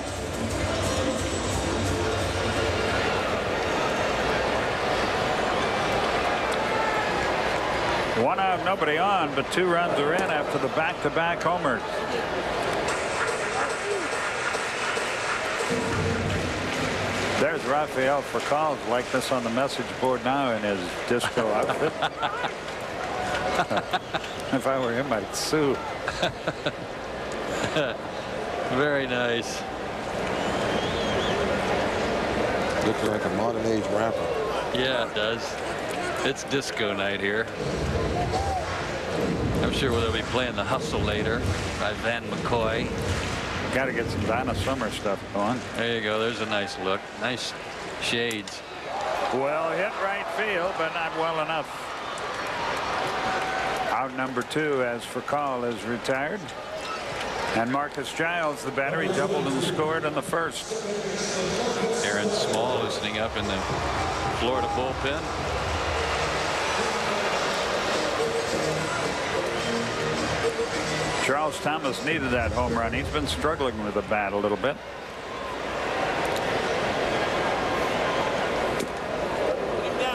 One out, nobody on, but 2 runs are in after the back-to-back homers. There's Rafael Furcal's likeness on the message board now in his disco outfit. If I were him, I'd sue. Very nice. Looks like a modern age rapper. Yeah, it does. It's disco night here. I'm sure they'll be playing The Hustle later by Van McCoy. Got to get some Donna Summer stuff going. There you go. There's a nice look. Nice shades. Well hit right field, but not well enough. Out number 2 as Furcal is retired. And Marcus Giles, the batter, he doubled and scored in the first. Aaron Small loosening up in the Florida bullpen. Charles Thomas needed that home run. He's been struggling with the bat a little bit.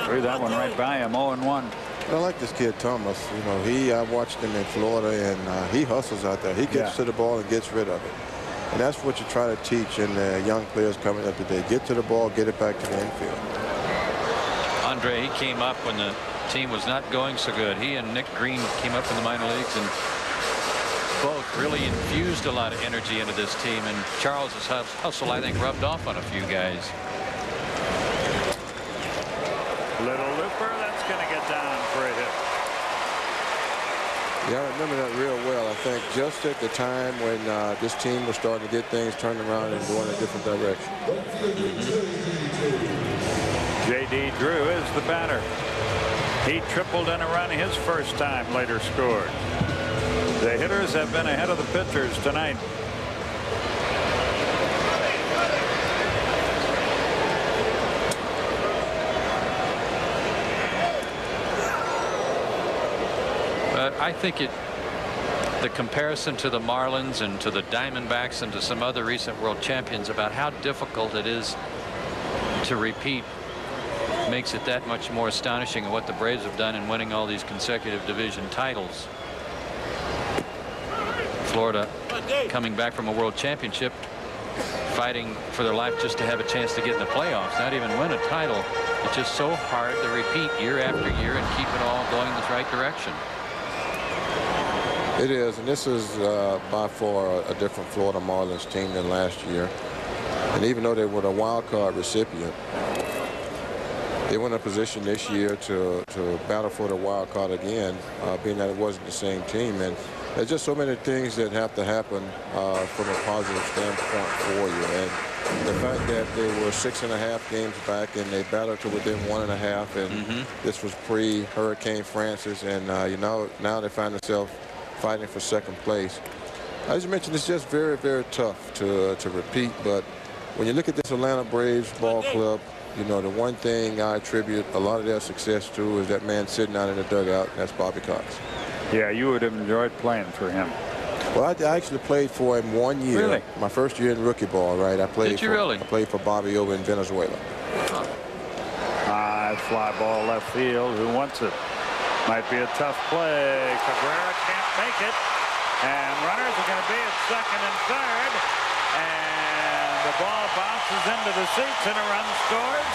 Threw that one right by him. 0-1. I like this kid Thomas. You know, I watched him in Florida, and he hustles out there. He gets to the ball and gets rid of it. And that's what you try to teach in the young players coming up today. Get to the ball, get it back to the infield. Andre, he came up when the team was not going so good. He and Nick Green came up in the minor leagues and both really infused a lot of energy into this team, and Charles's hustle, I think, rubbed off on a few guys. Little looper, that's going to get down for a hit. Yeah, I remember that real well. I think just at the time when this team was starting to get things turned around and going a different direction. J.D. Drew is the batter. He tripled in a run his first time, later scored. The hitters have been ahead of the pitchers tonight. But I think the comparison to the Marlins and to the Diamondbacks and to some other recent world champions about how difficult it is to repeat makes it that much more astonishing of what the Braves have done in winning all these consecutive division titles. Florida coming back from a world championship, fighting for their life just to have a chance to get in the playoffs, not even win a title. It's just so hard to repeat year after year and keep it all going in the right direction. It is, and this is by far a different Florida Marlins team than last year. And even though they were the wild card recipient, they were in a position this year to battle for the wild card again, being that it wasn't the same team. And there's just so many things that have to happen from a positive standpoint for you. And the fact that they were 6.5 games back and they battled to within 1.5, and this was pre-Hurricane Francis, and now they find themselves fighting for second place. As you mentioned, it's just very, very tough to repeat. But when you look at this Atlanta Braves ball club, you know, the one thing I attribute a lot of their success to is that man sitting out in the dugout, and that's Bobby Cox. Yeah, you would have enjoyed playing for him. Well, I actually played for him 1 year. Really? My first year in rookie ball, right? I played. Did you really? I played for Bobby over in Venezuela. High fly ball left field. Who wants it? Might be a tough play. Cabrera can't make it. And runners are going to be at second and third. And the ball bounces into the seats and a run scores.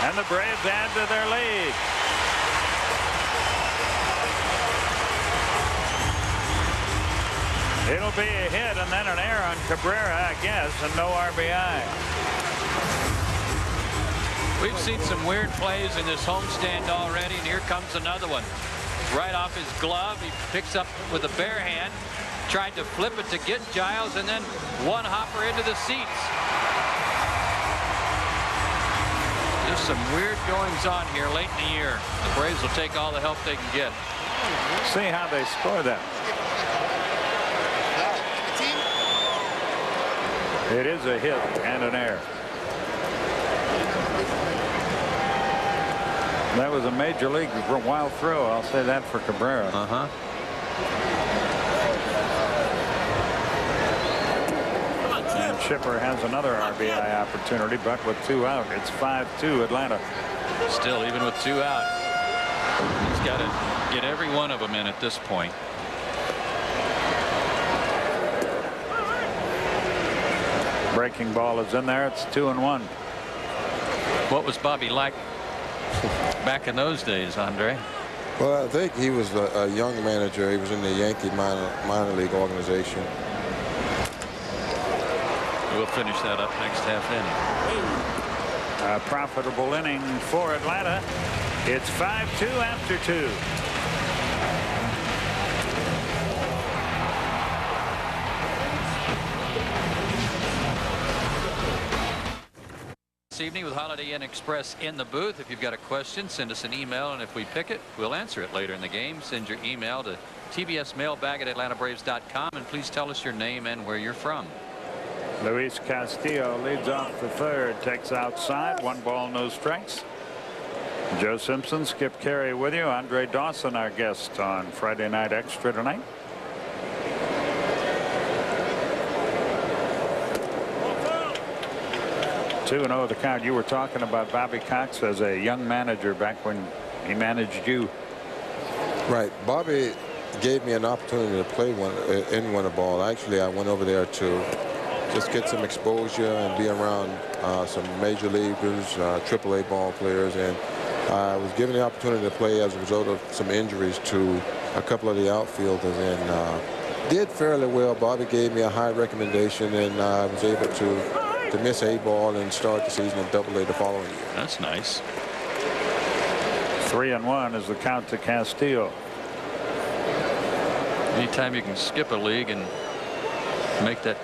And the Braves add to their lead. It'll be a hit and then an error on Cabrera, I guess, and no RBI. We've seen some weird plays in this homestand already, and here comes another one. Right off his glove, he picks up with a bare hand, tried to flip it to get Giles, and then one hopper into the seats. Just some weird goings on here late in the year. The Braves will take all the help they can get. See how they score that. It is a hit and an error. That was a major league wild throw. I'll say that for Cabrera. And Chipper has another RBI opportunity, but with 2 out, it's 5-2 Atlanta. Still, even with 2 out, he's got to get every one of them in at this point. Breaking ball is in there. It's 2-1. What was Bobby like back in those days, Andre? Well, I think he was a young manager. He was in the Yankee minor league organization. We'll finish that up next half inning. A profitable inning for Atlanta. It's 5-2 after 2. Evening with Holiday Inn Express in the booth. If you've got a question, send us an email, and if we pick it, we'll answer it later in the game. Send your email to tbsmailbag@atlantabraves.com, and please tell us your name and where you're from. Luis Castillo leads off the third, takes outside, 1 ball, no strikes. Joe Simpson, Skip Carey with you. Andre Dawson, our guest on Friday Night Extra tonight. 2-0 the count. You were talking about Bobby Cox as a young manager back when he managed you. Right. Bobby gave me an opportunity to play in winter ball. Actually, I went over there to just get some exposure and be around some major leaguers, AAA ball players, and I was given the opportunity to play as a result of some injuries to a couple of the outfielders, and did fairly well. Bobby gave me a high recommendation, and I was able to miss a ball and start the season in Double-A the following year. That's nice. 3-1 is the count to Castillo. Anytime you can skip a league and make that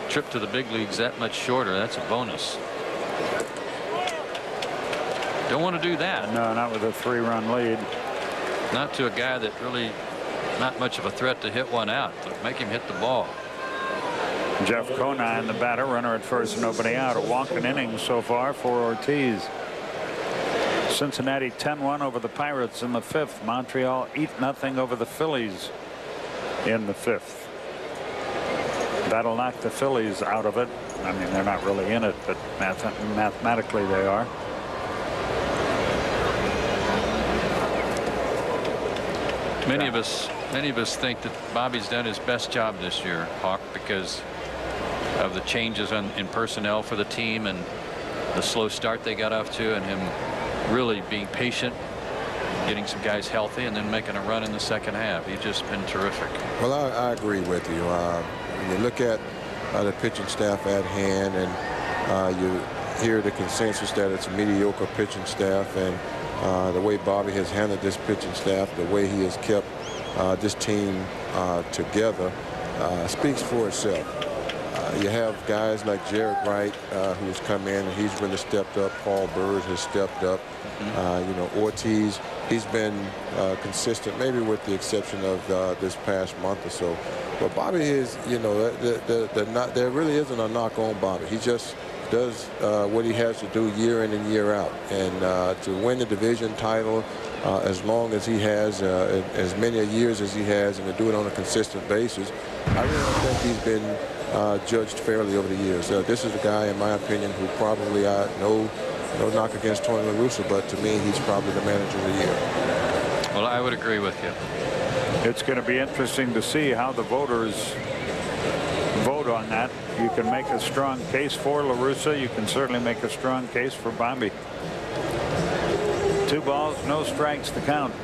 trip to the big leagues that much shorter, that's a bonus. Don't want to do that. No, not with a 3-run lead. Not to a guy that really not much of a threat to hit one out. Make him hit the ball. Jeff Conine, the batter, runner at first, nobody out. A walking inning so far for Ortiz. Cincinnati 10-1 over the Pirates in the 5th. Montreal 8-0 over the Phillies in the 5th. That'll knock the Phillies out of it. I mean, they're not really in it, but mathematically they are. Many of us think that Bobby's done his best job this year, Hawk, because of the changes in personnel for the team and the slow start they got off to, and him really being patient, getting some guys healthy, and then making a run in the second half. He's just been terrific. Well, I agree with you. When you look at the pitching staff at hand, and hear the consensus that it's a mediocre pitching staff, and the way Bobby has handled this pitching staff, the way he has kept this team together, speaks for itself. You have guys like Jared Wright, who's come in and he's really stepped up. Paul Burrs has stepped up. You know, Ortiz, he's been consistent, maybe with the exception of this past month or so. But Bobby is, you know, there really isn't a knock on Bobby. He just does what he has to do year in and year out. And to win the division title as long as he has, as many years as he has, and to do it on a consistent basis, I really don't think he's been judged fairly over the years. This is a guy, in my opinion, who probably, no knock against Tony La Russa, but to me, he's probably the manager of the year. Well, I would agree with you. It's going to be interesting to see how the voters vote on that. You can make a strong case for La Russa. You can certainly make a strong case for Bobby. 2 balls, no strikes to count.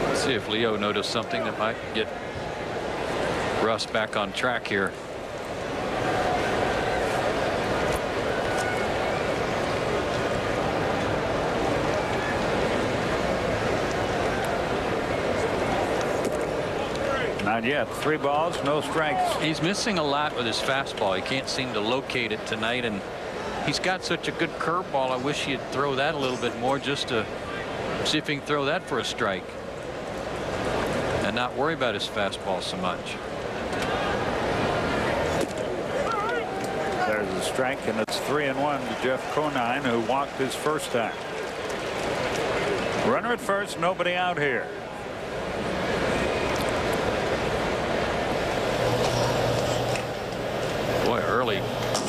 Let's see if Leo noticed something that might get Russ back on track here. Not yet. 3 balls, no strikes. He's missing a lot with his fastball. He can't seem to locate it tonight, and he's got such a good curveball. I wish he'd throw that a little bit more just to see if he can throw that for a strike and not worry about his fastball so much. There's a strike, and it's 3-1 to Jeff Conine, who walked his first time. Runner at first, nobody out here. Boy, early.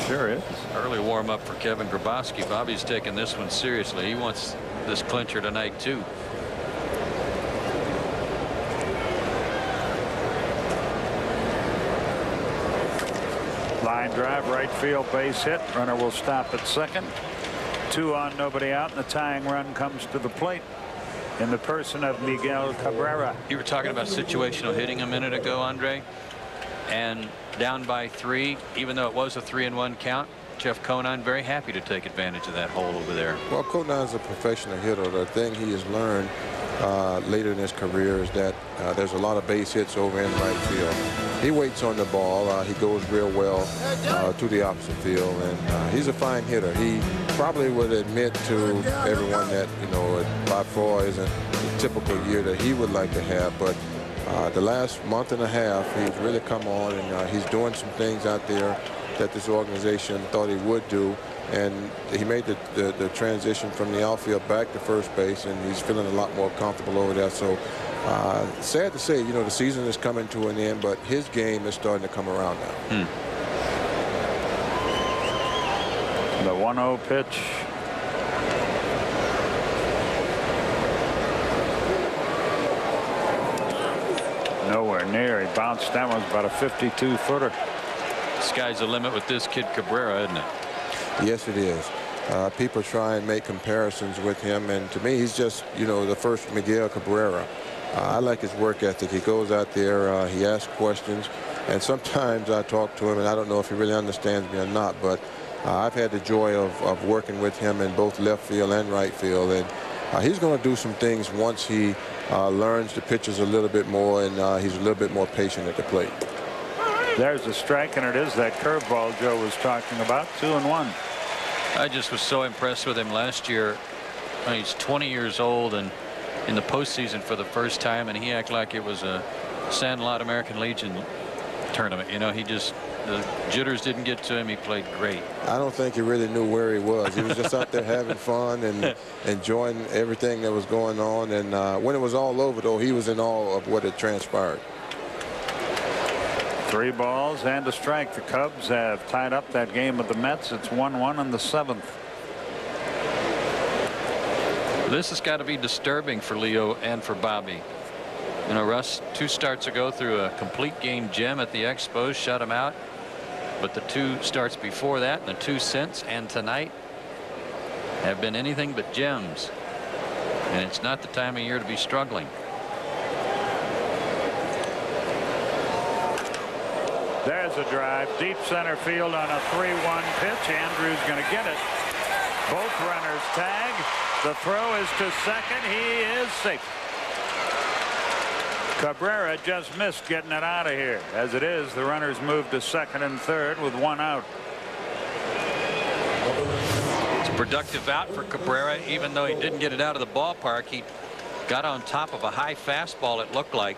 Sure is. Early warm up for Kevin Grabowski. Bobby's taking this one seriously. He wants this clincher tonight too. Line drive, right field, base hit. Runner will stop at second. 2 on, nobody out, and the tying run comes to the plate in the person of Miguel Cabrera. You were talking about situational hitting a minute ago, Andre, and down by 3, even though it was a 3-1 count, Jeff Conine very happy to take advantage of that hole over there. Well, Conine's a professional hitter. The thing he has learned later in his career is that there's a lot of base hits over in right field. He waits on the ball. He goes real well to the opposite field, and he's a fine hitter. He probably would admit to everyone that, you know, by far isn't the typical year that he would like to have, but the last month and a half, he's really come on, and he's doing some things out there that this organization thought he would do. And he made the transition from the outfield back to first base, and he's feeling a lot more comfortable over there. So sad to say, you know, the season is coming to an end, but his game is starting to come around now. The 1-0 pitch. Nowhere near. He bounced. That was about a 52-footer. Sky's the limit with this kid Cabrera, isn't it? Yes, it is. People try and make comparisons with him, and to me, he's just, you know, the first Miguel Cabrera. I like his work ethic. He goes out there, he asks questions, and sometimes I talk to him, and I don't know if he really understands me or not, but I've had the joy of working with him in both left field and right field, and he's going to do some things once he learns the pitches a little bit more, and he's a little bit more patient at the plate. There's a strike, and it is that curveball Joe was talking about. 2-1. I just was so impressed with him last year. He's 20 years old and in the postseason for the first time, and he acted like it was a Sandlot American Legion tournament. You know, he just, the jitters didn't get to him. He played great. I don't think he really knew where he was. He was just out there having fun and enjoying everything that was going on. And when it was all over, though, he was in awe of what had transpired. 3 balls and a strike. The Cubs have tied up that game with the Mets. It's 1-1 in the 7th. This has got to be disturbing for Leo and for Bobby. You know, Russ 2 starts ago threw a complete game gem at the Expos, shut him out. But the 2 starts before that and the 2 since and tonight have been anything but gems. And it's not the time of year to be struggling. There's a drive deep center field on a 3-1 pitch. Andrews going to get it. Both runners tag. The throw is to second. He is safe. Cabrera just missed getting it out of here. As it is, the runners move to second and third with 1 out. It's a productive out for Cabrera, even though he didn't get it out of the ballpark. He got on top of a high fastball, it looked like,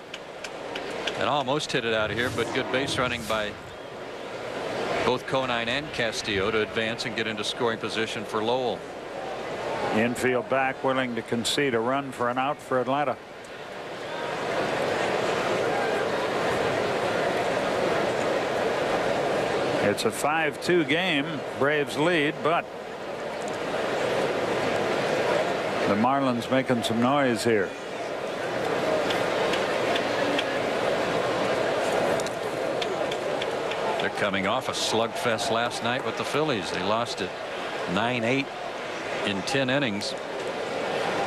and almost hit it out of here, but good base running by both Conine and Castillo to advance and get into scoring position for Lowell. Infield back willing to concede a run for an out for Atlanta. It's a 5-2 game. Braves lead, but the Marlins making some noise here. They're coming off a slugfest last night with the Phillies. They lost it 9-8 in 10 innings.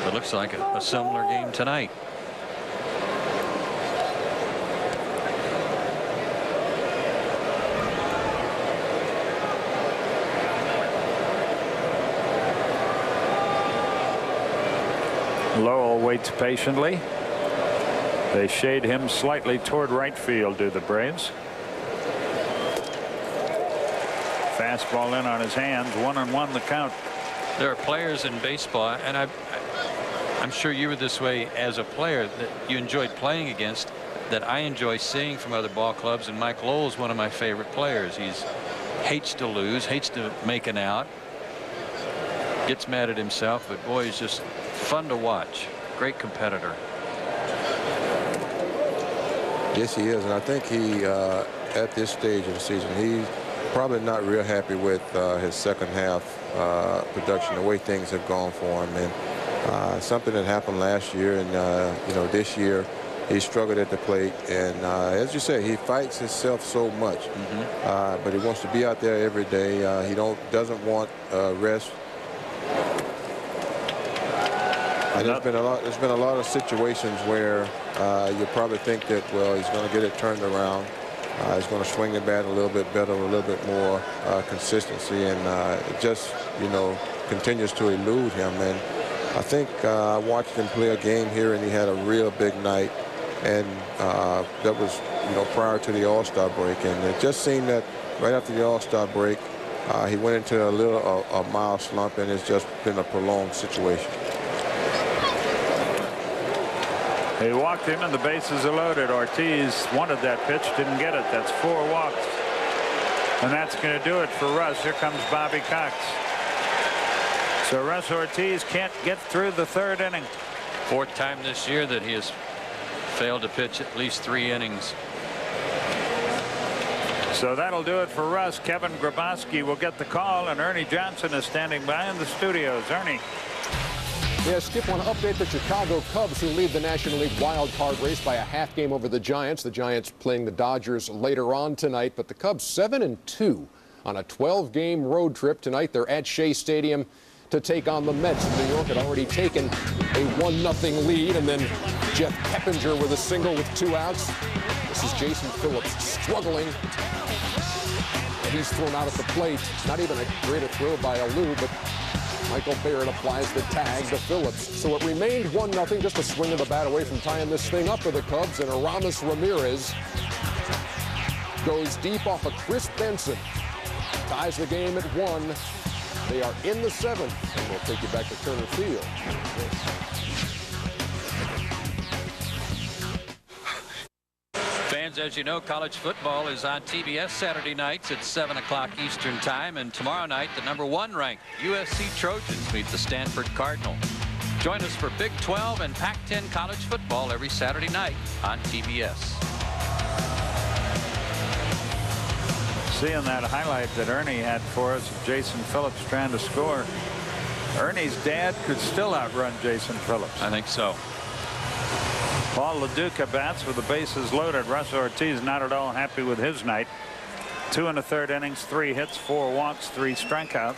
It looks like a similar game tonight. Lowell waits patiently. They shade him slightly toward right field, do the Braves. Fastball in on his hands. 1-1 the count. There are players in baseball, and I'm sure you were this way as a player, that you enjoyed playing against, that I enjoy seeing from other ball clubs. And Mike Lowell is one of my favorite players. He hates to lose, hates to make an out, gets mad at himself, but boy, he's just fun to watch. Great competitor. Yes, he is, and I think he at this stage of the season, he's probably not real happy with his second half production, the way things have gone for him, and something that happened last year, and you know, this year he struggled at the plate, and as you say, he fights himself so much, but he wants to be out there every day. He doesn't want rest. And there's been a lot of situations where you probably think that, well, he's going to get it turned around. He's going to swing the bat a little bit better, a little bit more consistency, and it just, you know, continues to elude him. And I think I watched him play a game here, and he had a real big night, and that was, you know, prior to the All-Star break. And it just seemed that right after the All-Star break, he went into a mild slump, and it's just been a prolonged situation. He walked him, and the bases are loaded. Ortiz wanted that pitch, didn't get it. That's 4 walks. And that's going to do it for Russ. Here comes Bobby Cox. So Russ Ortiz can't get through the 3rd inning. 4th time this year that he has failed to pitch at least 3 innings. So that'll do it for Russ. Kevin Grabowski will get the call, and Ernie Johnson is standing by in the studios. Ernie. Yeah, Skip, want to update the Chicago Cubs, who lead the National League wild card race by a half game over the Giants. The Giants playing the Dodgers later on tonight, but the Cubs 7-2 on a 12-game road trip tonight. They're at Shea Stadium to take on the Mets. New York had already taken a 1-0 lead, and then Jeff Keppinger with a single with 2 outs. This is Jason Phillips struggling. And he's thrown out at the plate. Not even a great throw by Alou, but Michael Barrett applies the tag to Phillips. So it remained 1-0, just a swing of the bat away from tying this thing up for the Cubs. And Aramis Ramirez goes deep off of Chris Benson. Ties the game at 1. They are in the 7th. And we'll take you back to Turner Field. Fans, as you know, college football is on TBS Saturday nights at 7 o'clock Eastern Time, and tomorrow night the #1 ranked USC Trojans meet the Stanford Cardinal. Join us for Big 12 and Pac-10 college football every Saturday night on TBS. Seeing that highlight that Ernie had for us of Jason Phillips trying to score, Ernie's dad could still outrun Jason Phillips. I think so. Paul LaDuca bats with the bases loaded. Russ Ortiz not at all happy with his night. 2 1/3 innings, 3 hits, 4 walks, 3 strikeouts.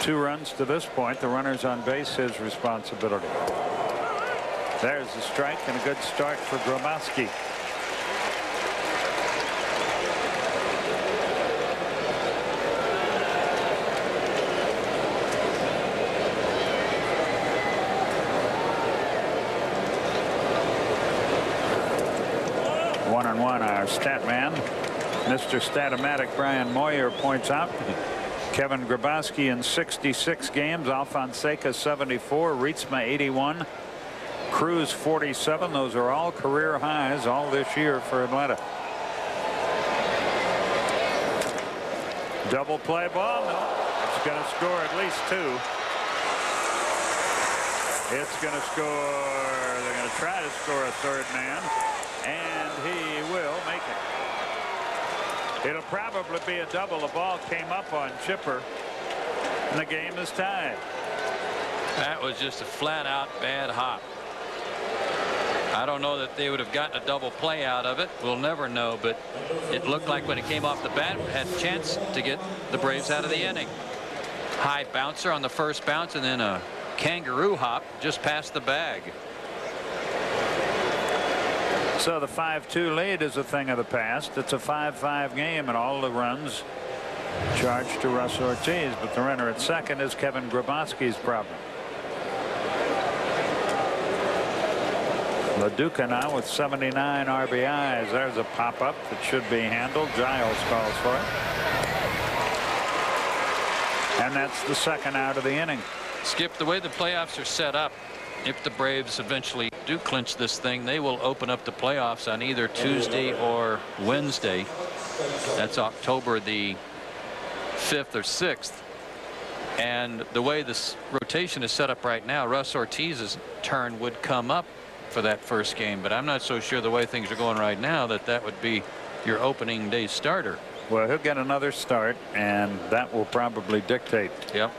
2 runs to this point. The runners on base, his responsibility. There's the strike and a good start for Grabowski. 1-1. Our stat man, Mr. Statomatic Brian Moyer, points out Kevin Grabowski in 66 games, Alfonseca 74, Ritzma 81, Cruz 47. Those are all career highs all this year for Atlanta. Double play ball. No, it's going to score at least 2. It's going to score. They're going to try to score a third man, and he will make it. It'll probably be a double. The ball came up on Chipper, and the game is tied. That was just a flat-out bad hop. I don't know that they would have gotten a double play out of it. We'll never know, but it looked like when it came off the bat, it had a chance to get the Braves out of the inning. High bouncer on the first bounce, and then a kangaroo hop just past the bag. So the 5-2 lead is a thing of the past. It's a 5-5 game, and all the runs charged to Russ Ortiz, but the runner at second is Kevin Grabowski's problem. LaDuca now with 79 RBIs. There's a pop-up that should be handled. Giles calls for it. And that's the second out of the inning. Skip, the way the playoffs are set up, if the Braves eventually do clinch this thing, they will open up the playoffs on either Tuesday or Wednesday. That's October the 5th or 6th. And the way this rotation is set up right now, Russ Ortiz's turn would come up for that first game, but I'm not so sure the way things are going right now that would be your opening day starter. Well, he'll get another start, and that will probably dictate. Yep.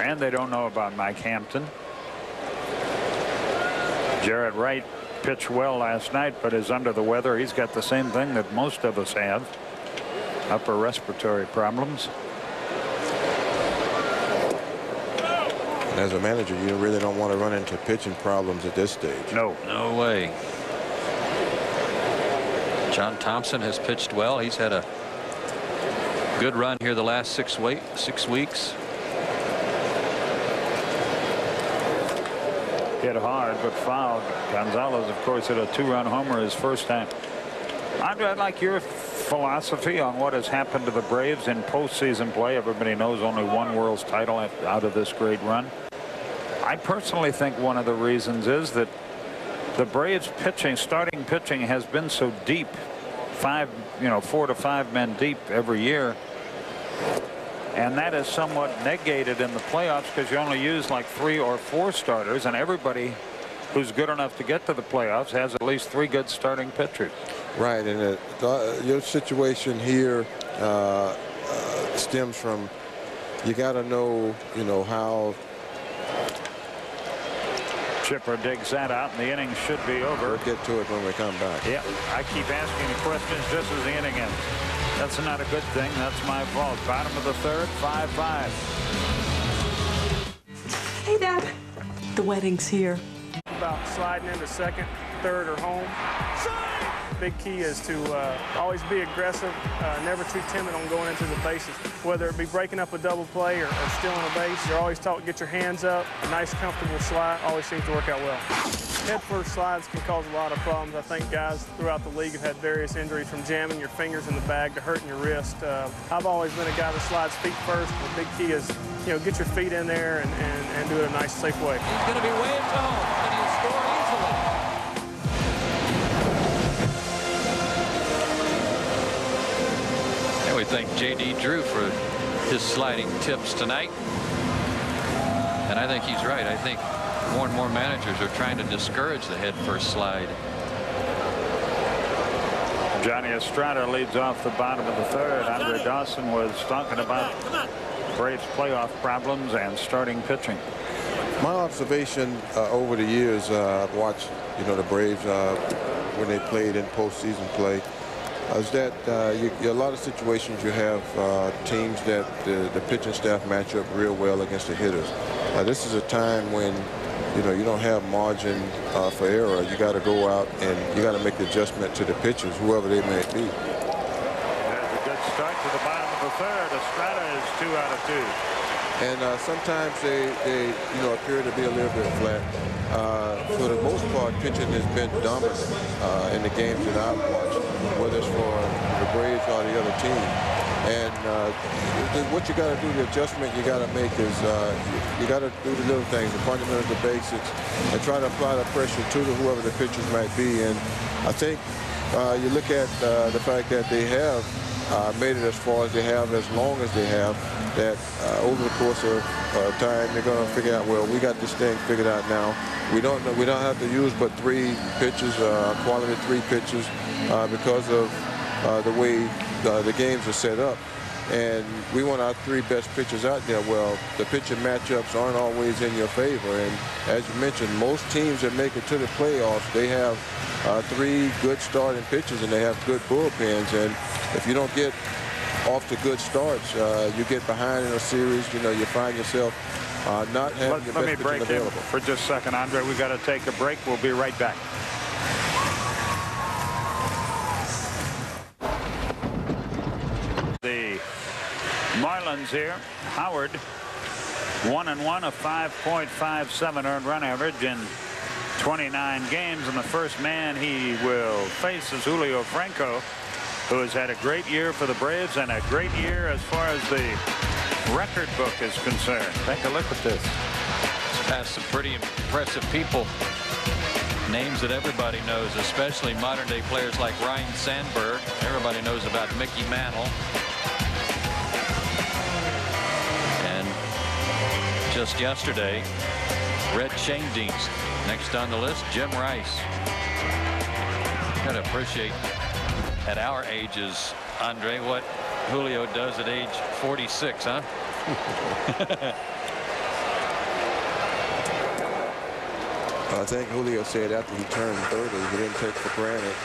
And they don't know about Mike Hampton. Jarrett Wright pitched well last night, but is under the weather. He's got the same thing that most of us have, upper respiratory problems. As a manager, you really don't want to run into pitching problems at this stage. No. No way. John Thompson has pitched well. He's had a good run here the last 6 weeks. Hit hard, but fouled. Gonzalez, of course, hit a 2-run homer his first time. Andre, I'd like your philosophy on what has happened to the Braves in postseason play. Everybody knows only one World's title out of this great run. I personally think one of the reasons is that the Braves pitching, starting pitching, has been so deep, 4 to 5 men deep every year, and that is somewhat negated in the playoffs because you only use like 3 or 4 starters, and everybody who's good enough to get to the playoffs has at least 3 good starting pitchers. Right, and your situation here stems from you got to know, how. Chipper digs that out, and the inning should be over. We'll get to it when we come back. Yeah, I keep asking the questions just as the inning ends. That's not a good thing. That's my fault. Bottom of the third, 5-5. Hey, Dad. The wedding's here. About sliding into second, third, or home. Big key is to always be aggressive, never too timid on going into the bases. Whether it be breaking up a double play or stealing a base, you're always taught to get your hands up. A nice, comfortable slide always seems to work out well. Head first slides can cause a lot of problems. I think guys throughout the league have had various injuries from jamming your fingers in the bag to hurting your wrist. I've always been a guy that slides feet first. The big key is, get your feet in there and do it a nice, safe way. He's going to be way at home, and he'll score easily. We thank J.D. Drew for his sliding tips tonight. And I think he's right. I think more and more managers are trying to discourage the head first slide. Johnny Estrada leads off the bottom of the third. Andre Dawson was talking about Braves playoff problems and starting pitching. My observation over the years, I've watched, the Braves when they played in postseason play, is that a lot of situations you have teams that the pitching staff match up real well against the hitters. This is a time when you don't have margin for error. You got to go out and you got to make the adjustment to the pitchers, whoever they may be. There's a good start to the bottom of the third. Estrada is 2 out of 2. And sometimes they appear to be a little bit flat. For the most part, pitching has been dominant in the games that I've watched, whether it's for the Braves or the other team. And what you got to do, the adjustment you got to make is you got to do the little things, the fundamentals, the basics, and try to apply the pressure to whoever the pitchers might be. And I think you look at the fact that they have made it as far as they have, as long as they have, that over the course of time, they're going to figure out, well, we got this thing figured out now. We don't have to use but 3 pitches, quality 3 pitches, because of the way the games are set up. And we want our 3 best pitchers out there. Well, the pitching matchups aren't always in your favor. And as you mentioned, most teams that make it to the playoffs, they have 3 good starting pitchers and they have good bullpens. And if you don't get off to good starts, you get behind in a series, you find yourself not having your best pitching available. In for just a second, Andre. We've got to take a break. We'll be right back. The Marlins here. Howard, 1-1, a 5.57 earned run average in 29 games. And the first man he will face is Julio Franco, who has had a great year for the Braves and a great year as far as the record book is concerned. Take a look at this. It's past some pretty impressive people. Names that everybody knows, especially modern day players like Ryan Sandberg. Everybody knows about Mickey Mantle. And just yesterday, Red Schoendienst. Next on the list, Jim Rice. Gotta appreciate at our ages, Andre, what Julio does at age 46, huh? I think Julio said after he turned 30, he didn't take for granted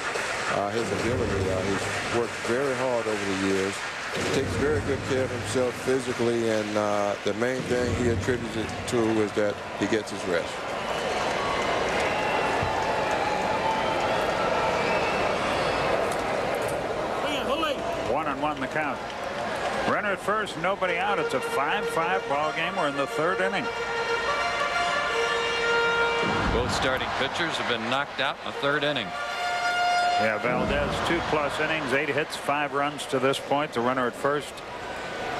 his ability. He's worked very hard over the years. He takes very good care of himself physically, and the main thing he attributes it to is that he gets his rest. On the count. Runner at first, nobody out. It's a 5-5 ball game. We're in the 3rd inning. Both starting pitchers have been knocked out in the 3rd inning. Yeah, Valdez 2+ innings, 8 hits, 5 runs to this point. The runner at first,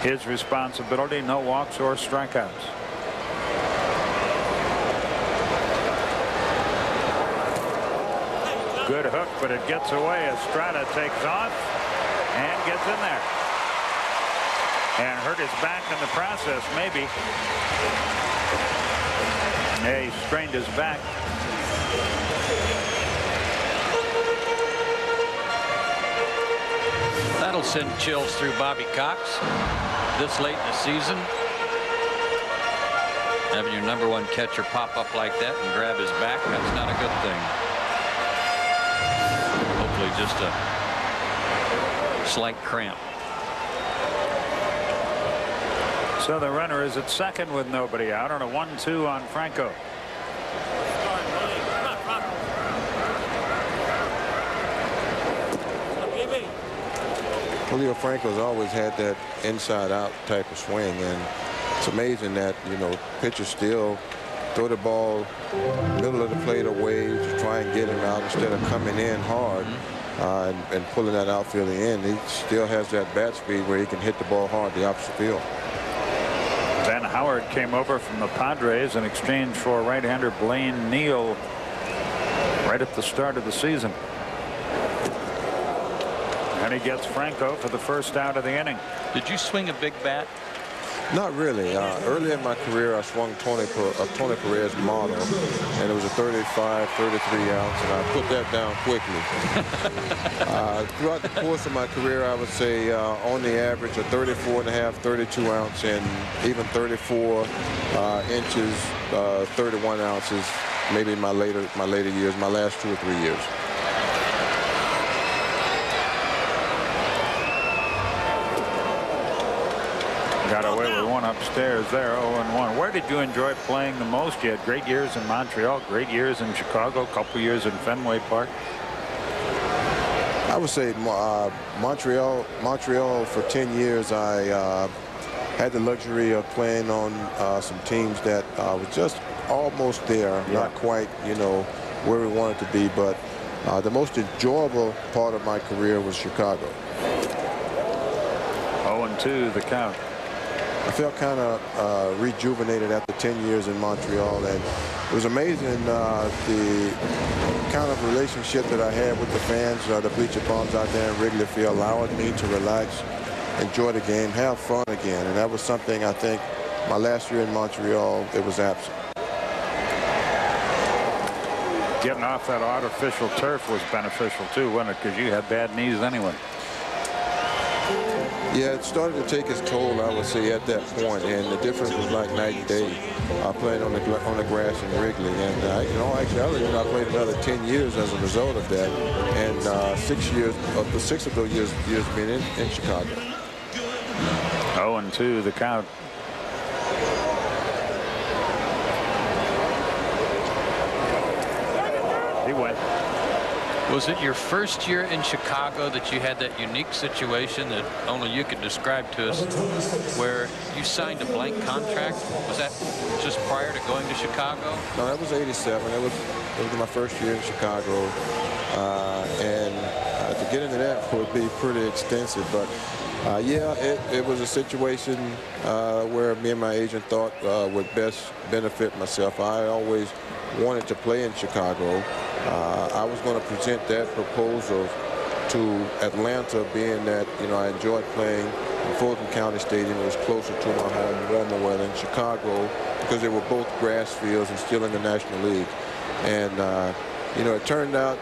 his responsibility, no walks or strikeouts. Good hook, but it gets away. Estrada takes off and gets in there and hurt his back in the process, maybe. Yeah, he strained his back. That'll send chills through Bobby Cox this late in the season. Having your #1 catcher pop up like that and grab his back, that's not a good thing. Hopefully just a slight cramp. So the runner is at second with nobody out on a 1-2 on Franco. Julio Franco's always had that inside-out type of swing, and it's amazing that pitchers still throw the ball middle of the plate away to try and get him out instead of coming in hard. And pulling that outfielder in. He still has that bat speed where he can hit the ball hard the opposite field. Ben Howard came over from the Padres in exchange for right-hander Blaine Neal right at the start of the season. And he gets Franco for the first out of the inning. Did you swing a big bat? Not really. Early in my career, I swung Tony Perez model, and it was a 35, 33 ounce, and I put that down quickly. Throughout the course of my career, I would say on the average a 34.5, 32 ounce, and even 34 inches, 31 ounces, maybe in my later years, my last 2 or 3 years. Got away with one upstairs there, 0-1. Where did you enjoy playing the most? You had great years in Montreal, great years in Chicago, a couple years in Fenway Park. I would say Montreal for 10 years. I had the luxury of playing on some teams that was just almost there, not quite, you know, where we wanted to be, but the most enjoyable part of my career was Chicago. 0-2 the count. I felt kind of rejuvenated after 10 years in Montreal, and it was amazing the kind of relationship that I had with the fans, the bleacher bums out there in Wrigley Field, allowing me to relax, enjoy the game, have fun again, and that was something I think my last year in Montreal, it was absent. Getting off that artificial turf was beneficial too, wasn't it? Because you had bad knees anyway. Yeah, it started to take its toll, I would say, at that point, and the difference was like night and day. Playing on the grass in Wrigley, and you know, actually, I played another 10 years as a result of that, and 6 of those years being in Chicago. 0-2 the count. He went. Was it your first year in Chicago that you had that unique situation that only you could describe to us, where you signed a blank contract? Was that just prior to going to Chicago? No, that was '87. It was my first year in Chicago, and to get into that would be pretty extensive. But yeah, it was a situation where me and my agent thought would best benefit myself. I always wanted to play in Chicago. I was going to present that proposal to Atlanta, being that, you know, I enjoyed playing in Fulton County Stadium. It was closer to my home, warmer weather, in Chicago, because they were both grass fields and still in the National League. And you know, it turned out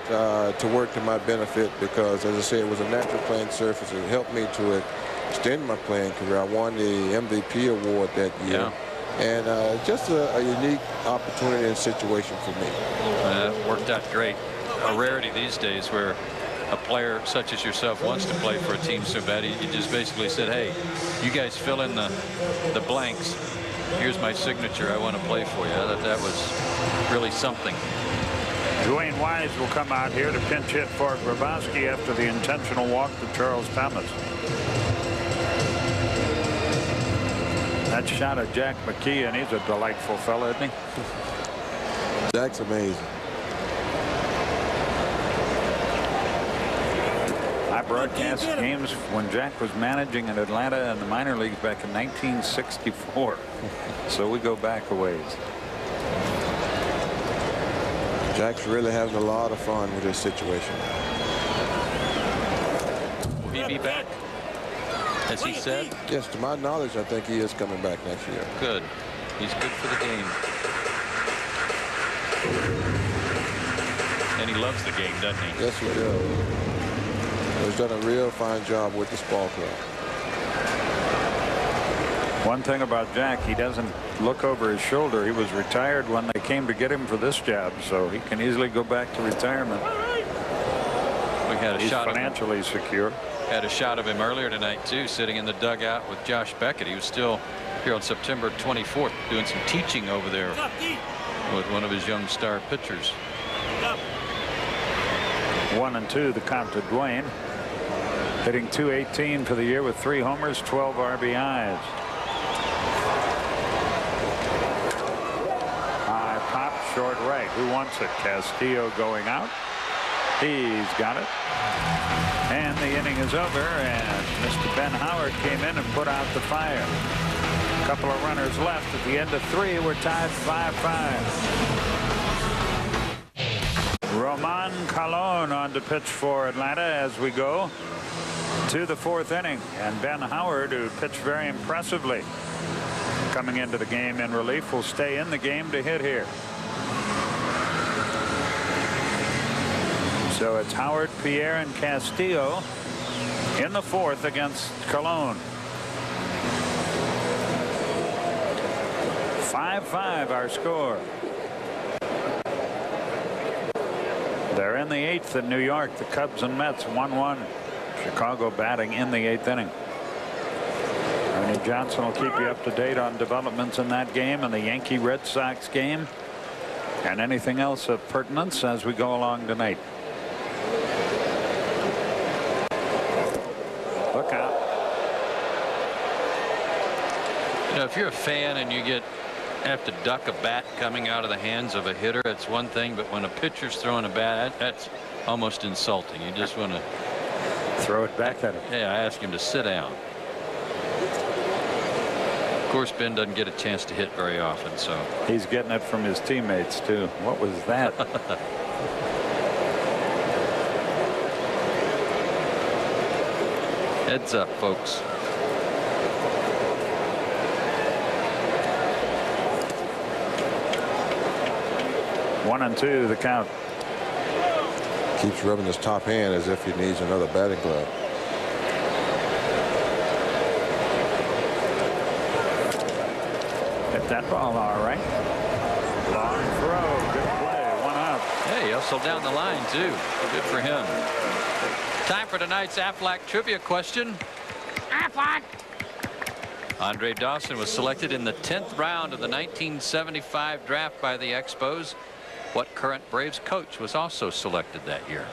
to work to my benefit, because, as I say, it was a natural playing surface. It helped me to extend my playing career. I won the MVP award that year. Yeah. And just a unique opportunity and situation for me. It worked out great. A rarity these days where a player such as yourself wants to play for a team so bad. You just basically said, hey, you guys fill in the blanks. Here's my signature. I want to play for you. I thought that was really something. Dwayne Wise will come out here to pinch hit for Grabowski after the intentional walk to Charles Thomas. That shot of Jack McKee, and he's a delightful fella, isn't he? Jack's amazing. I broadcast games when Jack was managing in Atlanta in the minor leagues back in 1964. So we go back a ways. Jack's really having a lot of fun with this situation. Will he be back, as he said? Yes, to my knowledge, I think he is coming back next year. Good. He's good for the game. And he loves the game, doesn't he? Yes, he does. He's done a real fine job with this ball club. One thing about Jack, he doesn't look over his shoulder. He was retired when they came to get him for this job, so he can easily go back to retirement. We had a He's shot financially secure. Had a shot of him earlier tonight too, sitting in the dugout with Josh Beckett. He was still here on September 24th doing some teaching over there with one of his young star pitchers. 1-2 the count to Dwayne, hitting .218 for the year with 3 homers, 12 RBIs. High pop, short right. Who wants it? Castillo going out. He's got it. And the inning is over, and Mr. Ben Howard came in and put out the fire. A couple of runners left at the end of 3. We're tied 5-5. Roman Colon on to pitch for Atlanta as we go to the 4th inning. And Ben Howard, who pitched very impressively coming into the game in relief, will stay in the game to hit here. So it's Howard, Pierre, and Castillo in the 4th against Colon. 5-5 our score. They're in the 8th in New York. The Cubs and Mets 1-1. Chicago batting in the 8th inning. Ernie Johnson will keep you up to date on developments in that game and the Yankee Red Sox game and anything else of pertinence as we go along tonight. Look out. know, if you're a fan and you have to duck a bat coming out of the hands of a hitter, it's one thing, but when a pitcher's throwing a bat, that's almost insulting. You just want to throw it back at him. Yeah, I ask him to sit down. Of course, Ben doesn't get a chance to hit very often, so he's getting it from his teammates too. What was that? Heads up, folks. One and two, the count. Keeps rubbing his top hand as if he needs another batting glove. Hit that ball all right. Long throw. Good play. One out. Hey, he hustled down the line, too. Good for him. Time for tonight's Aflac trivia question. Aflac! Andre Dawson was selected in the 10th round of the 1975 draft by the Expos. What current Braves coach was also selected that year?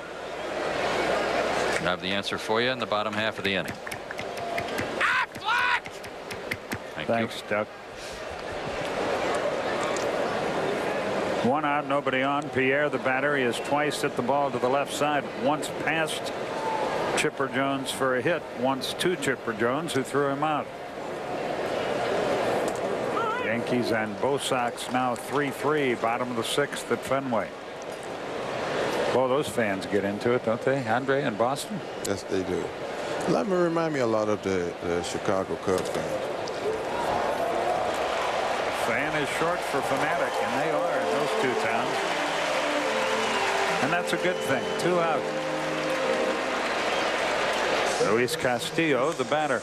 I have the answer for you in the bottom half of the inning. Aflac! Thanks, Doug. One out, nobody on. Pierre, the batter, he has twice hit the ball to the left side. Once past Chipper Jones for a hit. Once to Chipper Jones, who threw him out. Yankees and Bo Sox now 3-3, bottom of the 6th at Fenway. Well, those fans get into it, don't they, Andre, in Boston? Yes, they do. Let me remind me a lot of the Chicago Cubs fans. Fan is short for fanatic, and they are in those two towns. And that's a good thing. 2 out. Luis Castillo, the batter.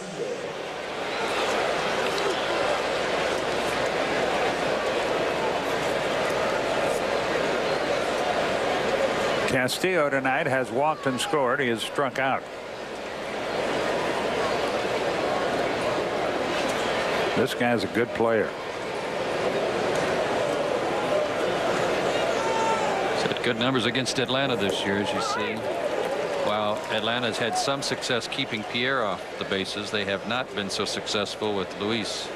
Castillo tonight has walked and scored. He has struck out. This guy's a good player. Set good numbers against Atlanta this year, as you see. While Atlanta's had some success keeping Pierre off the bases, they have not been so successful with Luis.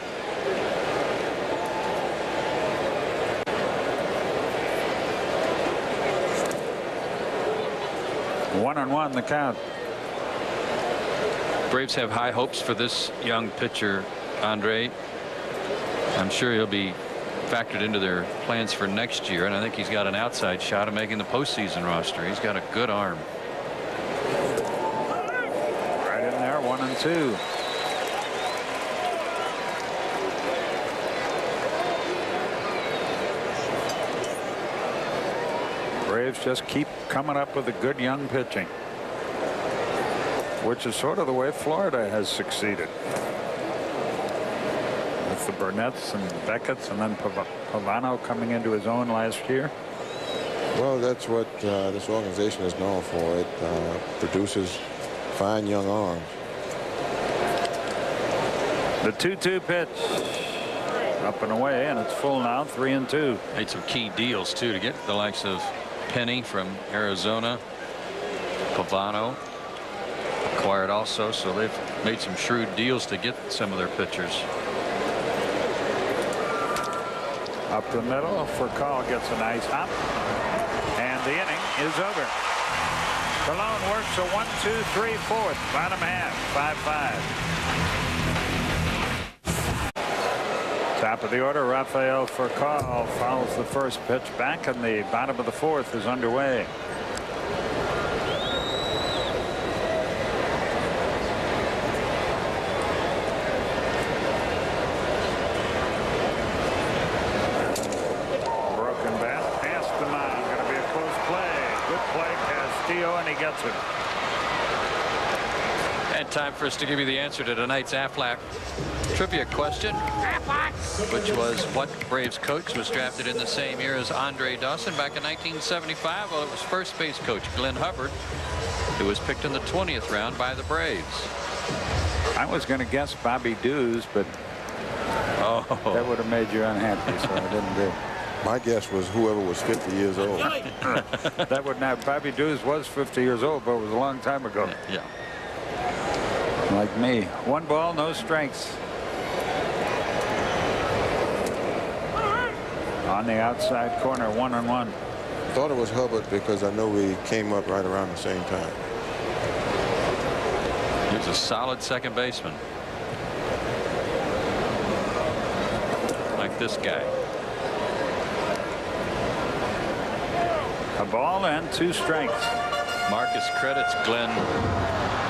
One and one, the count. Braves have high hopes for this young pitcher, Andre. I'm sure he'll be factored into their plans for next year, and I think he's got an outside shot of making the postseason roster. He's got a good arm. Right in there, 1 and 2. Braves just keep coming up with a good young pitching, which is sort of the way Florida has succeeded. With the Burnett's and Beckett's, and then Pavano coming into his own last year. Well, that's what this organization is known for. It produces fine young arms. The 2-2 pitch. Up and away, and it's full now, 3 and 2. Made some key deals, too, to get the likes of Penny from Arizona. Pavano acquired also, so they've made some shrewd deals to get some of their pitchers. Up the middle, Furcal gets a nice hop, and the inning is over. Colon works a 1-2-3 fourth, bottom half, 5-5. Top of the order, Rafael Furcal fouls the first pitch back, and the bottom of the 4th is underway. Broken bat past the mound. Going to be a close play. Good play, Castillo, and he gets it. And time for us to give you the answer to tonight's Aflac trivia question, which was what Braves coach was drafted in the same year as Andre Dawson back in 1975? Well, it was first base coach Glenn Hubbard, who was picked in the 20th round by the Braves. I was going to guess Bobby Dews, but that would have made you unhappy, so I didn't do it. My guess was whoever was 50 years old. That would not. Bobby Dews was 50 years old, but it was a long time ago. Yeah. Like me. 1 ball, no strikes. On the outside corner, 1-1. Thought it was Hubbard because I know we came up right around the same time. Here's a solid second baseman. Like this guy. A ball and 2 strikes. Marcus credits Glenn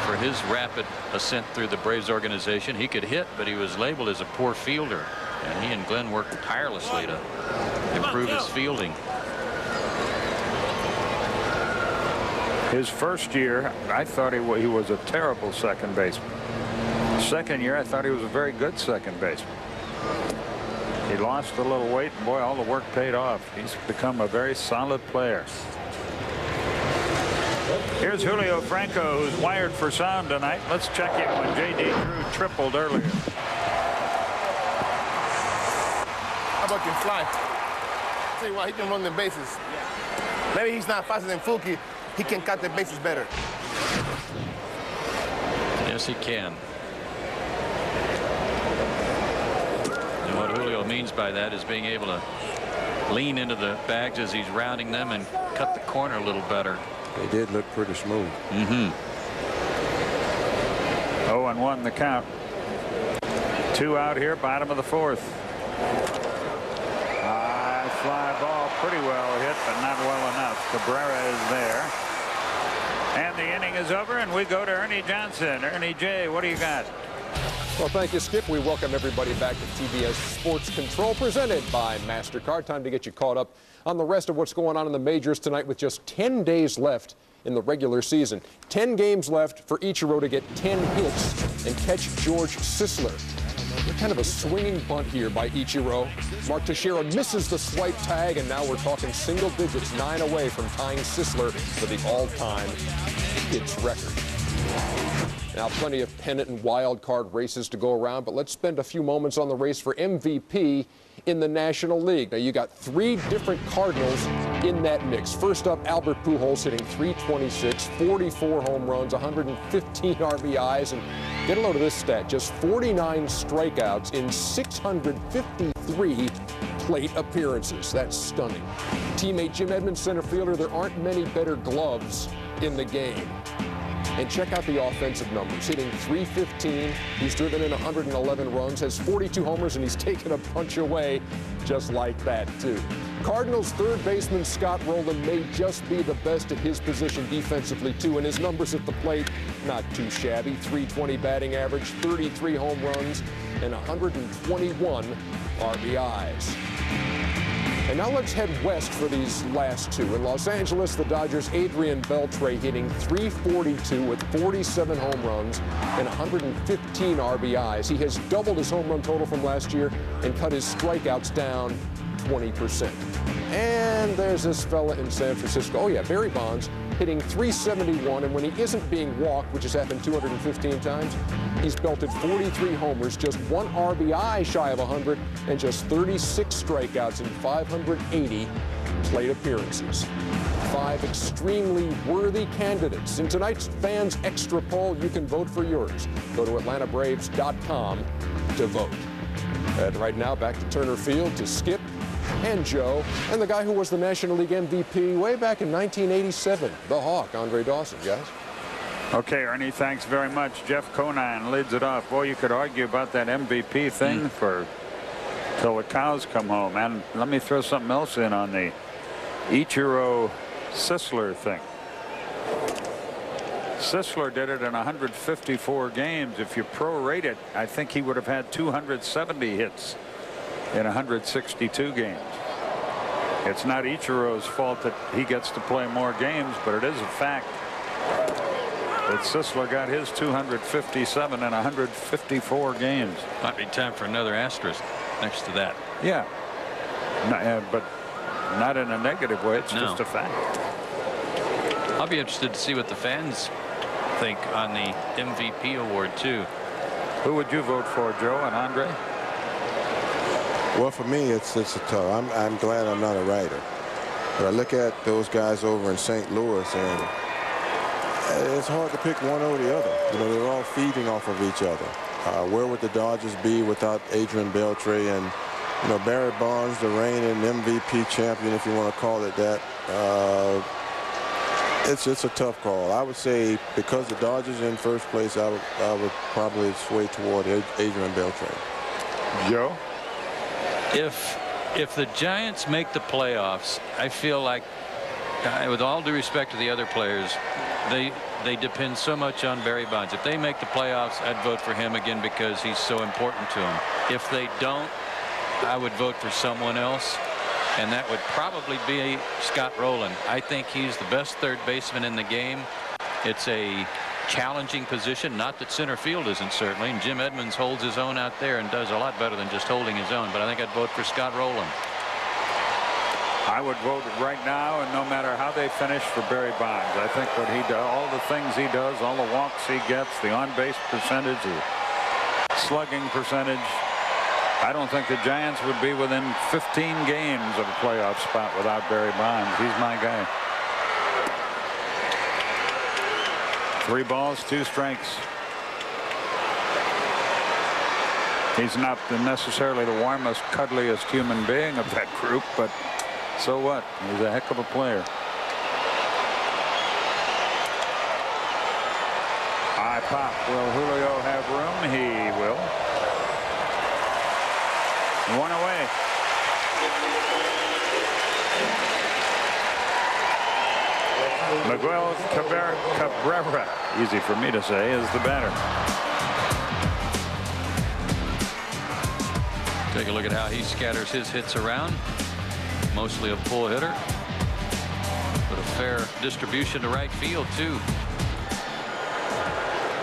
for his rapid ascent through the Braves organization. He could hit, but he was labeled as a poor fielder. And he and Glenn worked tirelessly to improve his fielding. His first year, I thought he was a terrible second baseman. Second year, I thought he was a very good second baseman. He lost a little weight, and boy, all the work paid off. He's become a very solid player. Here's Julio Franco, who's wired for sound tonight. Let's check in when J.D. Drew tripled earlier. How about can fly? Tell you what, he can run the bases. Maybe he's not faster than Fulky. He can cut the bases better. Yes, he can. And what Julio means by that is being able to lean into the bags as he's rounding them and cut the corner a little better. They did look pretty smooth. 0-1 the count. 2 out here, bottom of the 4th. High fly ball, pretty well hit, but not well enough. Cabrera is there. And the inning is over, and we go to Ernie Johnson. Ernie J., what do you got? Well, thank you, Skip. We welcome everybody back to TBS Sports Control, presented by MasterCard. Time to get you caught up on the rest of what's going on in the majors tonight with just 10 days left in the regular season. 10 games left for Ichiro to get 10 hits and catch George Sisler. Kind of a swinging bunt here by Ichiro. Mark Teixeira misses the swipe tag, and now we're talking single digits, 9 away from tying Sisler for the all-time hits record. Now, plenty of pennant and wild card races to go around, but let's spend a few moments on the race for MVP in the National League. Now, you got 3 different Cardinals in that mix. First up, Albert Pujols hitting .326, 44 home runs, 115 RBIs, and get a load of this stat, just 49 strikeouts in 653 plate appearances. That's stunning. Teammate Jim Edmonds, center fielder, there aren't many better gloves in the game. And check out the offensive numbers. Hitting .315. He's driven in 111 runs, has 42 homers, and he's taken a punch away just like that, too. Cardinals third baseman Scott Rowland may just be the best at his position defensively, too, and his numbers at the plate, not too shabby. .320 batting average, 33 home runs, and 121 RBIs. And now let's head west for these last 2. In Los Angeles, the Dodgers' Adrian Beltre hitting .342 with 47 home runs and 115 RBIs. He has doubled his home run total from last year and cut his strikeouts down 20%. And there's this fella in San Francisco. Oh, yeah, Barry Bonds hitting .371, and when he isn't being walked, which has happened 215 times, he's belted 43 homers, just 1 RBI shy of 100, and just 36 strikeouts in 580 plate appearances. 5 extremely worthy candidates. In tonight's Fans Extra poll, you can vote for yours. Go to AtlantaBraves.com to vote. And right now, back to Turner Field to Skip and Joe, and the guy who was the National League MVP way back in 1987, the Hawk, Andre Dawson, guys. Okay, Ernie, thanks very much. Jeff Conine leads it off. Boy, you could argue about that MVP thing till the cows come home. And let me throw something else in on the Ichiro Sisler thing. Sisler did it in 154 games. If you prorate it, I think he would have had 270 hits in 162 games. It's not Ichiro's fault that he gets to play more games, but it is a fact that Sisler got his 257 in 154 games. Might be time for another asterisk next to that. Yeah. No, but not in a negative way. It's just a fact. I'll be interested to see what the fans think on the MVP award, too. Who would you vote for, Joe and Andre? Well, for me, it's a tough. I'm glad I'm not a writer. But I look at those guys over in St. Louis, and it's hard to pick one or the other. You know, they're all feeding off of each other. Where would the Dodgers be without Adrian Beltre? And You know, Barry Bonds, the reigning MVP champion, if you want to call it that. It's a tough call. I would say because the Dodgers are in first place, I would probably sway toward Adrian Beltre. Joe? If the Giants make the playoffs, I feel like, with all due respect to the other players, they depend so much on Barry Bonds. If they make the playoffs, I'd vote for him again because he's so important to them. If they don't, I would vote for someone else, and that would probably be Scott Rowland. I think he's the best third baseman in the game. It's a challenging position, not that center field isn't, certainly, and Jim Edmonds holds his own out there and does a lot better than just holding his own, but I think I'd vote for Scott Rowland. I would vote right now, and no matter how they finish, for Barry Bonds. I think what he does, all the things he does, all the walks he gets, the on-base percentage, the slugging percentage, I don't think the Giants would be within 15 games of a playoff spot without Barry Bonds. He's my guy. 3 balls, 2 strikes. He's not necessarily the warmest, cuddliest human being of that group, but so what? He's a heck of a player. High pop. Will Julio have room? He will. 1 away. Miguel Cabrera, easy for me to say, is the batter. Take a look at how he scatters his hits around. Mostly a pull hitter, but a fair distribution to right field too.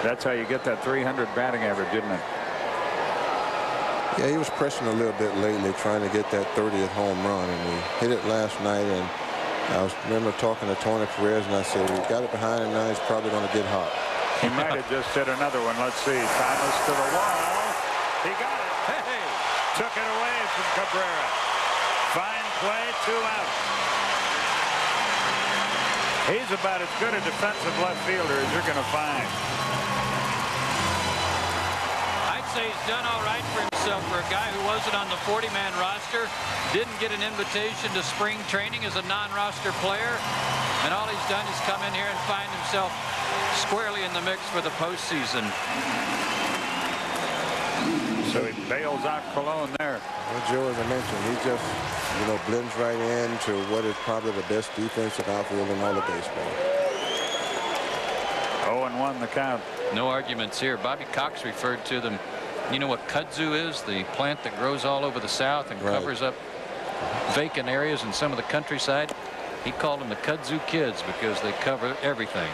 That's how you get that 300 batting average, isn't it? Yeah, he was pressing a little bit lately, trying to get that 30th home run, and he hit it last night. And I remember talking to Tony Perez, and I said, we got it behind him now. He's probably going to get hot. He might have just hit another one. Let's see. Thomas to the wall. He got it. Hey, took it away from Cabrera. Fine play, 2 outs. He's about as good a defensive left fielder as you're going to find. I'd say he's done all right for himself for a guy who wasn't on the 40-man roster, didn't get an invitation to spring training as a non-roster player, and all he's done is come in here and find himself squarely in the mix for the postseason. So he bails out Colon there. Well, Joe, as I mentioned, he just, you know, blends right into what is probably the best defensive outfield in all of baseball. 0-1 the count. No arguments here. Bobby Cox referred to them. You know what kudzu is? The plant that grows all over the South and covers up vacant areas in some of the countryside. He called them the kudzu kids because they cover everything.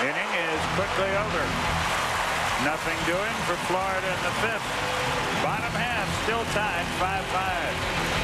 Inning is quickly over. Nothing doing for Florida in the 5th. Bottom half still tied 5-5.